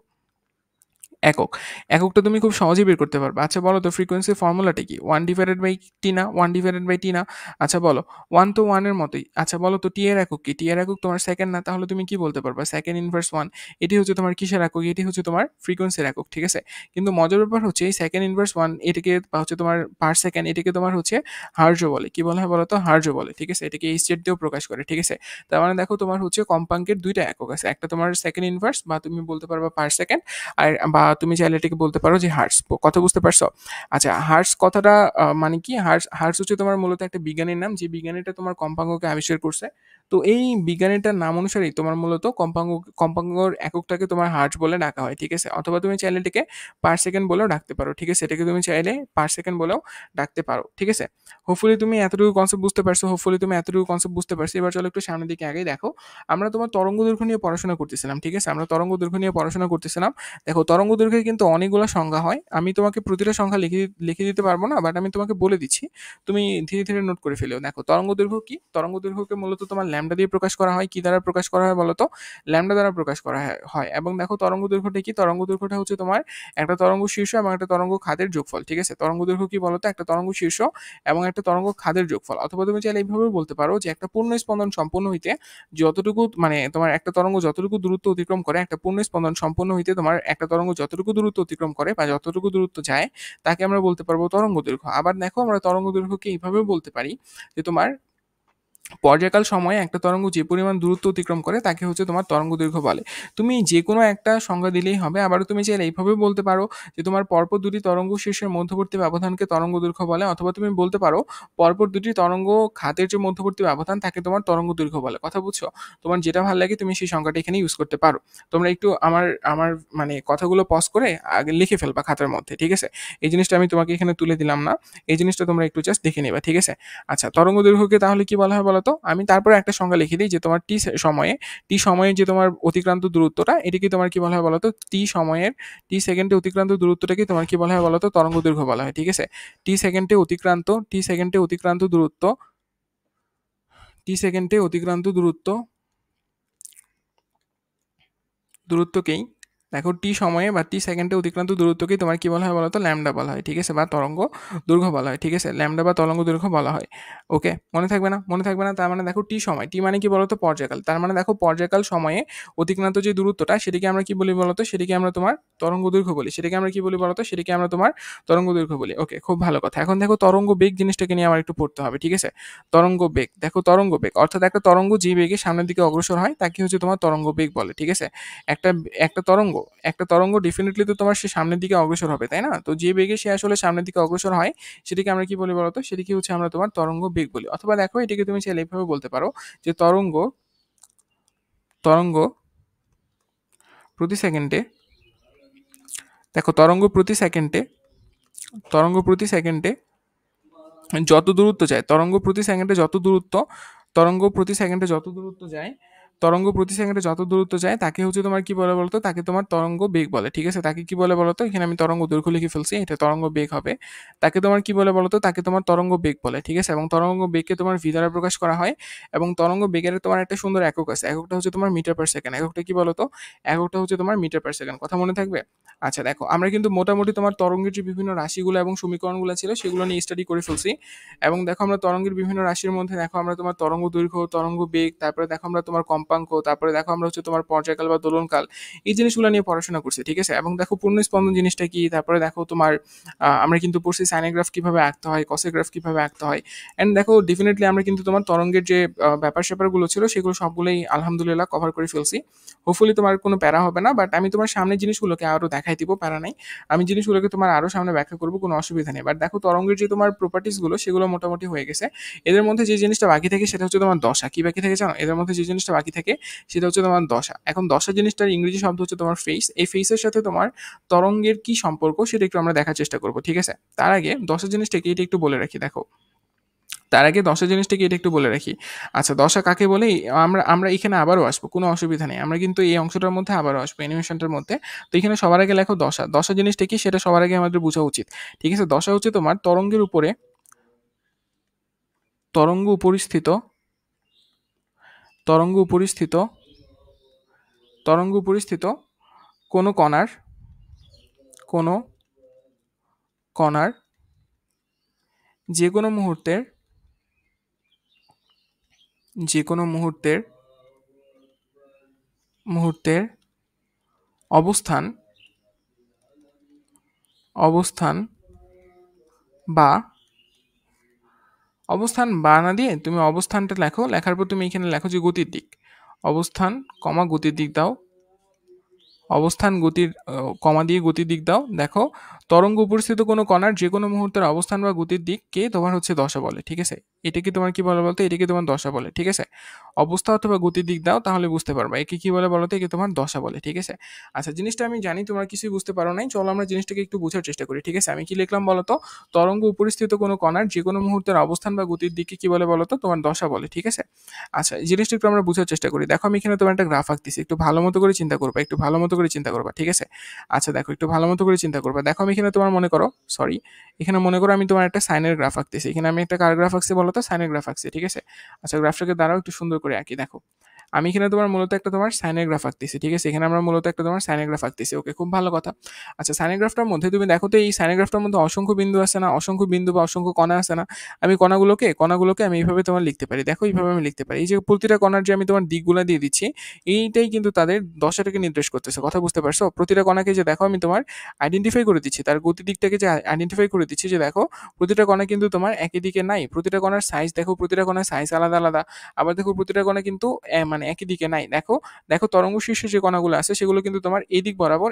একক। এককটা তুমি খুব সহজেই বের করতে পারবে। আচ্ছা বলো তো ফ্রিকোয়েন্সির ফর্মুলাটা কি? 1 ডিভাইডেড বাই টি না? 1 ডিভাইডেড বাই টি না? আচ্ছা বলো, 1 তো 1 এর মতোই। আচ্ছা বলো তো টি এর একক কি? টি এর একক তোমার সেকেন্ড না? তাহলে তুমি কি বলতে পারবা? Second inverse 1। এটি হচ্ছে তোমার কিসের একক? এটি হচ্ছে তোমার ফ্রিকোয়েন্সির একক। ঠিক আছে? কিন্তু মজার ব্যাপার হচ্ছে এই সেকেন্ড ইনভার্স 1 এটাকে, বা হচ্ছে তোমার পার সেকেন্ড, এটাকে তোমার হচ্ছে হার্জ বলে। কি বলা হয় বলো তো? হার্জ বলে। ঠিক আছে? এটাকে এইচ জেড দিয়েও প্রকাশ করে। ঠিক আছে? তার মানে দেখো, তোমার হচ্ছে কম্পাঙ্কের 2 টা একক আছে। একটা তোমার সেকেন্ড ইনভার্স, বা তুমি বলতে পারবা পার সেকেন্ড, আর বা তুমি চাইলে এটাকে বলতে পারো যে হার্টজ। কথা বুঝতে পারছো? আচ্ছা, হার্টজ কথাটা মানে কি? হার্টজ হচ্ছে তোমার মূলত একটা বিজ্ঞানীর নাম, যে বিজ্ঞানীটা তোমার কম্পাঙ্ককে আবিষ্কার করছে। তো এই বিজ্ঞানীটার নাম অনুসারেই তোমার মূলত কম্পাঙ্কর এককটাকে তোমার হার্টজ বলে ডাকা হয়। ঠিক আছে? অথবা তুমি চাইলে এটাকে পার সেকেন্ড বলেও ডাকতে পারো। ঠিক আছে? এটাকে তুমি চাইলে পার সেকেন্ড বলেও ডাকতে পারো। ঠিক আছে? হোপফুলি তুমি এতটুকু কনসেপ্ট বুঝতে পারছো। এবার চলো একটু সামনের দিকে আগেই দেখো, আমরা তোমার তরঙ্গ দৈর্ঘ্য নিয়ে পড়াশোনা করতেছিলাম। ঠিক আছে? আমরা তরঙ্গ দৈর্ঘ্য নিয়ে পড়াশোনা করতেছিলাম। দেখো, তরঙ্গ দৈর্ঘ্যের কিন্তু অনেকগুলো সংজ্ঞা হয়। আমি তোমাকে প্রতিটা সংখ্যা লিখে দিতে পারবো না, বাট আমি তোমাকে বলে দিচ্ছি। তুমি ধীরে ধীরে নোট করে ফেলো। দেখো, তরঙ্গ দৈর্ঘ্য কি? তরঙ্গ দৈর্ঘ্যকে মূলত তোমার ল্যাম্ডা দিয়ে প্রকাশ করা হয়। কি দ্বারা প্রকাশ করা হয় বলো তো? ল্যাম্ডা দ্বারা প্রকাশ করা হয়। এবং দেখো, তরঙ্গ দৈর্ঘ্যটা কি? তরঙ্গ দৈর্ঘ্যটা হচ্ছে তোমার একটা তরঙ্গ শীর্ষ এবং একটা তরঙ্গ খাদের যোগফল। ঠিক আছে? তরঙ্গ দৈর্ঘ্য কি বলো তো? একটা তরঙ্গ শীর্ষ এবং একটা তরঙ্গ খাদের যোগফল। অথবা তুমি চাইলে এইভাবেও বলতে পারো যে একটা পূর্ণ স্পন্দন সম্পূর্ণ হইতে যতটুকু, মানে তোমার একটা তরঙ্গ যতটুকু দূরত্ব অতিক্রম করে, একটা পূর্ণ স্পন্দন সম্পূর্ণ হইতে তোমার একটা তরঙ্গ যতটুকু দূরত্ব অতিক্রম করে বা যতটুকু দূরত্ব যায়, তাকে আমরা বলতে পারবো তরঙ্গ দৈর্ঘ্য। আবার দেখো, আমরা তরঙ্গ দৈর্ঘ্যকে এইভাবেও বলতে পারি যে তোমার পর্যায়কাল সময়ে একটা তরঙ্গ যে পরিমাণ দূরত্ব অতিক্রম করে তাকে হচ্ছে তোমার তরঙ্গ দৈর্ঘ্য বলে। তুমি যে কোনো একটা সংজ্ঞা দিলেই হবে। আবারও তুমি চাইলে এইভাবে বলতে পারো যে তোমার পরপর দুটি তরঙ্গ শীর্ষের মধ্যবর্তী ব্যবধানকে তরঙ্গ দৈর্ঘ্য বলে, অথবা তুমি বলতে পারো পরপর দুটি তরঙ্গ খাতের যে মধ্যবর্তী ব্যবধান তাকে তোমার তরঙ্গ দৈর্ঘ্য বলে। কথা বুঝছো? তোমার যেটা ভালো লাগে তুমি সেই সংখ্যাটা এখানে ইউজ করতে পারো। তোমরা একটু আমার আমার মানে কথাগুলো পজ করে আগে লিখে ফেলবা খাতার মধ্যে। ঠিক আছে? এই জিনিসটা আমি তোমাকে এখানে তুলে দিলাম না, এই জিনিসটা তোমরা একটু জাস্ট দেখে নেবা। ঠিক আছে? আচ্ছা, তরঙ্গ দৈর্ঘ্যকে তাহলে কি বলা হয় বলো তো? আমি তারপরে একটা সংজ্ঞা লিখে দিই যে তোমার টি সময়ে যে তোমার অতিক্রান্ত দূরত্বটা, এটাকে তোমার কি বলা হয় বলো তো? টি সেকেন্ডে অতিক্রান্ত দূরত্বটাকে তোমার কি বলা হয় বলো তো? তরঙ্গ দৈর্ঘ্য বলা হয়। ঠিক আছে? টি সেকেন্ডে অতিক্রান্ত দূরত্ব সেকেন্ডে অতিক্রান্ত দূরত্বকেই দেখো টি সময়ে বা টি সেকেন্ডে অতিক্রান্ত দূরত্বকেই তোমার কি বলা হয় বলো তো ল্যামডা বলা হয়, ঠিক আছে, বা তরঙ্গ দৈর্ঘ্য বলা হয়, ঠিক আছে, ল্যামডা বা তরঙ্গ দৈর্ঘ্য বলা হয়। ওকে, মনে থাকবে না, তার মানে দেখো টি সময়, টি মানে কি বলতো পর্যায়কাল, তার মানে দেখো পর্যায়কাল সময়ে অতিক্রান্ত যে দূরত্বটা সেটাকে আমরা কি বলি বলতো, সেটাকে আমরা তোমার তরঙ্গ দৈর্ঘ্য বলি, সেটাকে আমরা কি বলি বলতো, সেটাকে আমরা তোমার তরঙ্গ দৈর্ঘ্য বলি। ওকে, খুব ভালো কথা। এখন দেখো তরঙ্গ বেগ জিনিসটাকে নিয়ে আমার একটু পড়তে হবে, ঠিক আছে। তরঙ্গ বেগ, দেখো তরঙ্গ বেগ অর্থাৎ একটা তরঙ্গ যে বেগে সামনের দিকে অগ্রসর হয় তাকে হচ্ছে তোমার তরঙ্গ বেগ বলে, ঠিক আছে। একটা একটা তরঙ্গ একটা তরঙ্গ ডেফিনেটলি তো তোমার সে সামনের দিকে অগ্রসর হবে, তাই না? তো যে বেগে সে আসলে সামনের দিকে অগ্রসর হয় সেটাকে আমরা কি বলি বলতো, সেটাকে হচ্ছে আমরা তোমার তরঙ্গ বেগ বলি। অথবা দেখো এটাকে তুমি চাইলে এইভাবে বলতে পারো যে তরঙ্গ তরঙ্গ প্রতি সেকেন্ডে, দেখো তরঙ্গ প্রতি সেকেন্ডে যত দূরত্ব যায়, তরঙ্গ প্রতি সেকেন্ডে যত দূরত্ব যায় তাকে হচ্ছে তোমার কি বলে বলতো, তাকে তোমার তরঙ্গ বেগ বলে, ঠিক আছে। তাকে কি বলে বলতো, এখানে আমি তরঙ্গ দৈর্ঘ্য লিখে ফেলছি, এটা তরঙ্গ বেগ হবে। তাকে তোমার কি বলে বলতো, তাকে তোমার তরঙ্গ বেগ বলে, ঠিক আছে। এবং তরঙ্গ বেগকে তোমার ভি দ্বারা প্রকাশ করা হয়। এবং তরঙ্গ বেগের তোমার একটা সুন্দর একক আছে, এককটা হচ্ছে তোমার মিটার পার সেকেন্ড। এককটা কি বলতো, এককটা হচ্ছে তোমার মিটার পার সেকেন্ড। কথা মনে থাকবে? আচ্ছা দেখো, আমরা কিন্তু মোটামুটি তোমার তরঙ্গের যে বিভিন্ন রাশিগুলো এবং সমীকরণগুলো ছিল সেগুলো নিয়ে স্টাডি করে ফেলছি। এবং দেখো আমরা তরঙ্গের বিভিন্ন রাশির মধ্যে দেখো আমরা তোমার তরঙ্গ দৈর্ঘ্য, তরঙ্গ বেগ, তারপরে দেখো আমরা তোমার কম্পাঙ্ক, তারপরে দেখো আমরা হচ্ছে তোমার পর্যায়কাল বা দোলনকাল, এই জিনিসগুলো নিয়ে পড়াশোনা করছি, ঠিক আছে। এবং দেখো পূর্ণ স্পন্দন জিনিসটা কি, তারপরে দেখো তোমার আমরা কিন্তু পড়ছি সাইনোগ্রাফ কিভাবে আঁকতে হয়, কসোগ্রাফ কিভাবে আঁকতে হয়। অ্যান্ড দেখো ডেফিনেটলি আমরা কিন্তু তোমার তরঙ্গের যে ব্যাপার স্যাপারগুলো ছিল সেগুলো সবগুলোই আলহামদুলিল্লাহ কভার করে ফেলছি। হোপফুলি তোমার কোনো প্যারা হবে না, বাট আমি তোমার সামনে জিনিসগুলোকে আরও দেখাই দিব, প্যারা নাই। আমি জিনিসগুলোকে তোমার আরও সামনে ব্যাখ্যা করবো, কোনো অসুবিধা নেই। বাট দেখো তরঙ্গের যে তোমার প্রপার্টিসগুলো সেগুলো মোটামুটি হয়ে গেছে। এদের মধ্যে যে জিনিসটা বাকি থাকে সেটা হচ্ছে তোমার দশা। কি বাকি থাকে জানো? এদের মধ্যে যে জিনিসটা বাকি থাকে সেটা হচ্ছে তোমার দশা। এখন দশা জিনিসটার ইংরেজি শব্দ হচ্ছে তোমার ফেস। এই ফেসের সাথে তোমার তরঙ্গের কি সম্পর্ক সেটা একটু আমরা দেখার চেষ্টা করবো, ঠিক আছে। তার আগে দশা জিনিসটাকে এটা একটু বলে রাখি, দেখো তার আগে দশা জিনিসটাকে এটা একটু বলে রাখি। আচ্ছা দশা কাকে বলে আমরা আমরা এখানে আবারও আসবো, কোনো অসুবিধা নেই। আমরা কিন্তু এই অংশটার মধ্যে আবারও আসবো, অ্যানিমেশনটার মধ্যে। তো এখানে সবার আগে লেখো দশা। দশা জিনিসটা কি সেটা সবার আগে আমাদের বোঝা উচিত, ঠিক আছে। দশা হচ্ছে তোমার তরঙ্গের উপরে, তরঙ্গ উপরিস্থিত তরঙ্গ উপরিস্থিত তরঙ্গ উপরিস্থিত কোনো কণার কোনো কণার যে কোনো মুহূর্তের যে কোনো মুহূর্তের মুহূর্তের অবস্থান অবস্থান বা না দিয়ে তুমি অবস্থানটা লেখো, লেখার পর তুমি এখানে লেখো যে গতির দিক, অবস্থান কমা গতির দিক দাও, অবস্থান গতির কমা দিয়ে গতির দিক দাও। দেখো তরঙ্গ উপস্থিত কোনো কণার যে কোনো মুহূর্তের অবস্থান বা গতির দিককে তোমার হচ্ছে দশা বলে, ঠিক আছে। এটাকে তোমার কি বলে বলতো, এটাকে তোমার দশা বলে, ঠিক আছে। অবস্থা অথবা গতির দিক দাও তাহলে বুঝতে পারবা একে কি বলে বলতো, একে তোমার দশা বলে, ঠিক আছে। আচ্ছা জিনিসটা আমি জানি তোমরা কিছুই বুঝতে পারো নাই, চলো আমরা জিনিসটাকে একটু বোঝার চেষ্টা করি, ঠিক আছে। আমি কি লিখলাম বলতো, তরঙ্গ উপস্থিত কোনো কণার যে কোনো মুহূর্তের অবস্থান বা গতির দিককে কি বলে বলতো, তোমার দশা বলে, ঠিক আছে। আচ্ছা এই জিনিসটা একটু আমরা বোঝার চেষ্টা করি। দেখো আমি এখানে তোমার একটা গ্রাফ আঁকতেছি, একটু ভালো মতো করে চিন্তা করবা, একটু ভালো মতো করে চিন্তা করবা, ঠিক আছে। আচ্ছা দেখো একটু ভালো মতো করে চিন্তা করবা। দেখো আমি এখানে তোমার মনে করো, সরি, এখানে মনে করো আমি তোমার একটা সাইনের গ্রাফ আঁকতেছি। এখানে আমি একটা কার গ্রাফ আঁকছি বলো তো, সাইনের গ্রাফ আঁকছি, ঠিক আছে। আচ্ছা গ্রাফটাকে দাঁড়াও একটু সুন্দর করে আঁকি। দেখো আমি এখানে তোমার মূলত একটা তোমার সাইনের গ্রাফ আঁকতেছি, ঠিক আছে। এখানে আমরা মূলত একটা তোমার সাইনের গ্রাফ আঁকতেছি। ওকে, খুব ভালো কথা। আচ্ছা সাইনের গ্রাফটার মধ্যে তুমি দেখো তো, এই সাইনের গ্রাফটার মধ্যে অসংখ্য বিন্দু আছে না, অসংখ্য বিন্দু বা অসংখ্য কণা আছে না। আমি কণাগুলোকে আমি এইভাবে তোমার লিখতে পারি। দেখো এইভাবে আমি লিখতে পারি, এই যে প্রতিটা কণার যে আমি তোমার দিকগুলো দিয়ে দিচ্ছি, এইটাই কিন্তু তাদের দশাটাকে নির্দেশ করতেছে। কথা বুঝতে পারছো? প্রতিটা কণাকে যে দেখো আমি তোমার আইডেন্টিফাই করে দিচ্ছি, তার গতিদিকটাকে যে আইডেন্টিফাই করে দিচ্ছি, যে দেখো প্রতিটা কণা কিন্তু তোমার একই দিকে নাই। প্রতিটা কণার সাইজ দেখো, প্রতিটা কণার সাইজ আলাদা আলাদা। আবার দেখো প্রতিটা কণা কিন্তু মানে একই দিকে নাই। দেখো দেখো তরঙ্গ শীর্ষে যে কণাগুলো আছে সেগুলো কিন্তু তোমার এই দিক বরাবর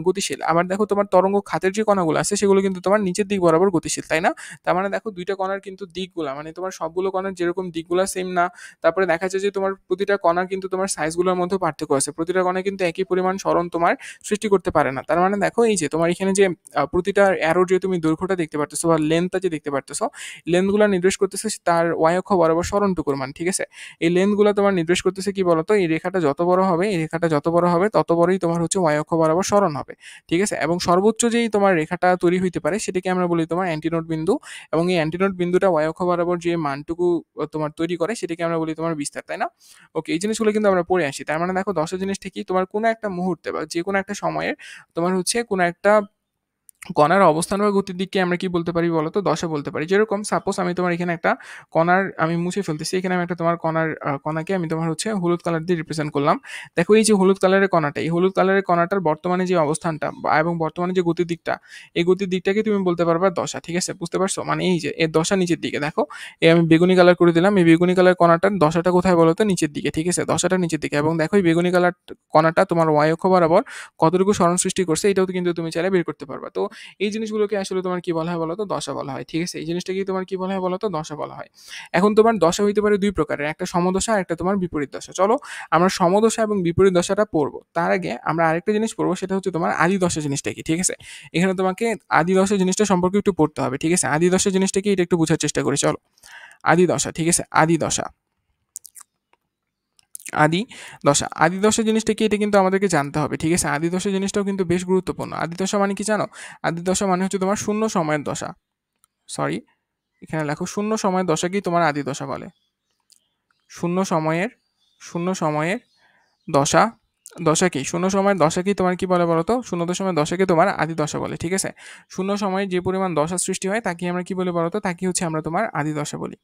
গতিশীল। আবার দেখো তোমার তরঙ্গ খাতের যে কণাগুলো আছে সেগুলো কিন্তু তোমার নিচের দিক বরাবর গতিশীল, তাই না? তার মানে দেখো দুইটা কণার কিন্তু দিকগুলা, মানে তোমার সবগুলো কণার যেরকম দিকগুলা সেম না। তারপরে দেখা যায় যে তোমার প্রতিটা কণার কিন্তু তোমার সাইজগুলোর মধ্যে পার্থক্য আছে। প্রতিটা কণা কিন্তু একই পরিমাণ সরণ তোমার সৃষ্টি করতে পারে না। তার মানে দেখো এই যে তোমার এখানে যে প্রতিটা অ্যারোর যে তুমি দৈর্ঘ্যটা দেখতে পারতেছো বা লেন্থটা যে দেখতে পারতেছো, লেন্থগুলো নির্দেশ করতেছে তার ওয়াই অক্ষ বরাবর সরণটুকুর মান, ঠিক আছে। এই লেন্থগুলো তোমার নির্দেশ করতেছে কি বলতো, এই রেখাটা যত বড় হবে, এই রেখাটা যত বড় হবে তত বড়ই তোমার হচ্ছে y অক্ষ বরাবর সরণ হবে। ঠিক আছে? এবং সর্বোচ্চ যেই তোমার রেখাটা তৈরি হইতে পারে সেটাকে আমরা বলি তোমার অ্যান্টিনোড বিন্দু, এবং এই অ্যান্টিনোড বিন্দুটা y অক্ষ বরাবর যে মানটুকু তোমার তৈরি করে সেটাকে আমরা বলি তোমার বিস্তার, তাই না? ওকে, এই জিনিসগুলো কিন্তু আমরা পড়ে আসি। তার মানে দেখো দশা জিনিসটা কি, তোমার কোনো একটা মুহূর্তে বা যেকোনো একটা সময়ের তোমার হচ্ছে কোনো একটা কণার অবস্থান বা গতির দিককে আমরা কি বলতে পারি বলতো, দশা বলতে পারি। যেরকম সাপোজ আমি তোমার এখানে একটা কণার আমি মুছে ফেলতেছি, এখানে আমি একটা তোমার কণাকে আমি তোমার হচ্ছে হলুদ কালার দিয়ে রিপ্রেজেন্ট করলাম। দেখো এই যে হলুদ কালারের কণাটা, এই হলুদ কালারের কণাটার বর্তমানে যে অবস্থানটা এবং বর্তমানে যে গতির দিকটা, এই গতির দিকটাকে তুমি বলতে পারবা দশা। ঠিক আছে, বুঝতে পারছো? মানে এই যে এর দশা নিচের দিকে, দেখো এই আমি বেগুনি কালার করে দিলাম, এই বেগুনি কালার কণাটার দশাটা কোথায় বলতো, নিচের দিকে। ঠিক আছে, দশাটা নিচের দিকে। এবং দেখো এই বেগুনি কালার কণাটা তোমার y অক্ষ বরাবর কতটুকু সরণ সৃষ্টি করছে এটাও কিন্তু তুমি চাইলে বের করতে পারবা। তো এই জিনিসগুলোকে আসলে তোমার কি বলা হয় বলো তো, দশা বলা হয়। ঠিক আছে, এই জিনিসটাকে তোমার কি বলা হয় বলো তো, দশা বলা হয়। এখন তোমার দশা হইতে পারে দুই প্রকারের, একটা সমদশা আর একটা তোমার বিপরীত দশা। চলো আমরা সমদশা এবং বিপরীত দশাটা পড়বো, তার আগে আমরা আরেকটা জিনিস পড়বো, সেটা হচ্ছে তোমার আদি দশা জিনিসটা কি। ঠিক আছে, এখানে তোমাকে আদি দশা জিনিসটা সম্পর্কে একটু পড়তে হবে। ঠিক আছে, আদি দশা জিনিসটা কি এটা একটু বোঝার চেষ্টা করি। চলো আদি দশা, ঠিক আছে, আদি দশা, আদি দশা, আদি দশা জিনিসটা কি এটা কিন্তু আমাদেরকে জানতে হবে। ঠিক আছে, আদি দশা জিনিসটাও কিন্তু বেশ গুরুত্বপূর্ণ। আদি দশা মানে কি জানো? আদি দশা মানে হচ্ছে তোমার শূন্য সময়ের দশা। সরি, এখানে লেখো শূন্য সময়ের দশাকেই তোমার আদি দশা বলে। শূন্য সময়ের, শূন্য সময়ের দশা, দশা কি শূন্য সময়ের দশাকেই তোমার কি বলে বলতো, শূন্য দশমের দশাকে তোমার আদি দশা বলে। ঠিক আছে, শূন্য সময়ে যে পরিমাণ দশা সৃষ্টি হয় তাকে আমরা কি বলে বলতো, তাকে হচ্ছে আমরা তোমার আদি দশা বলি।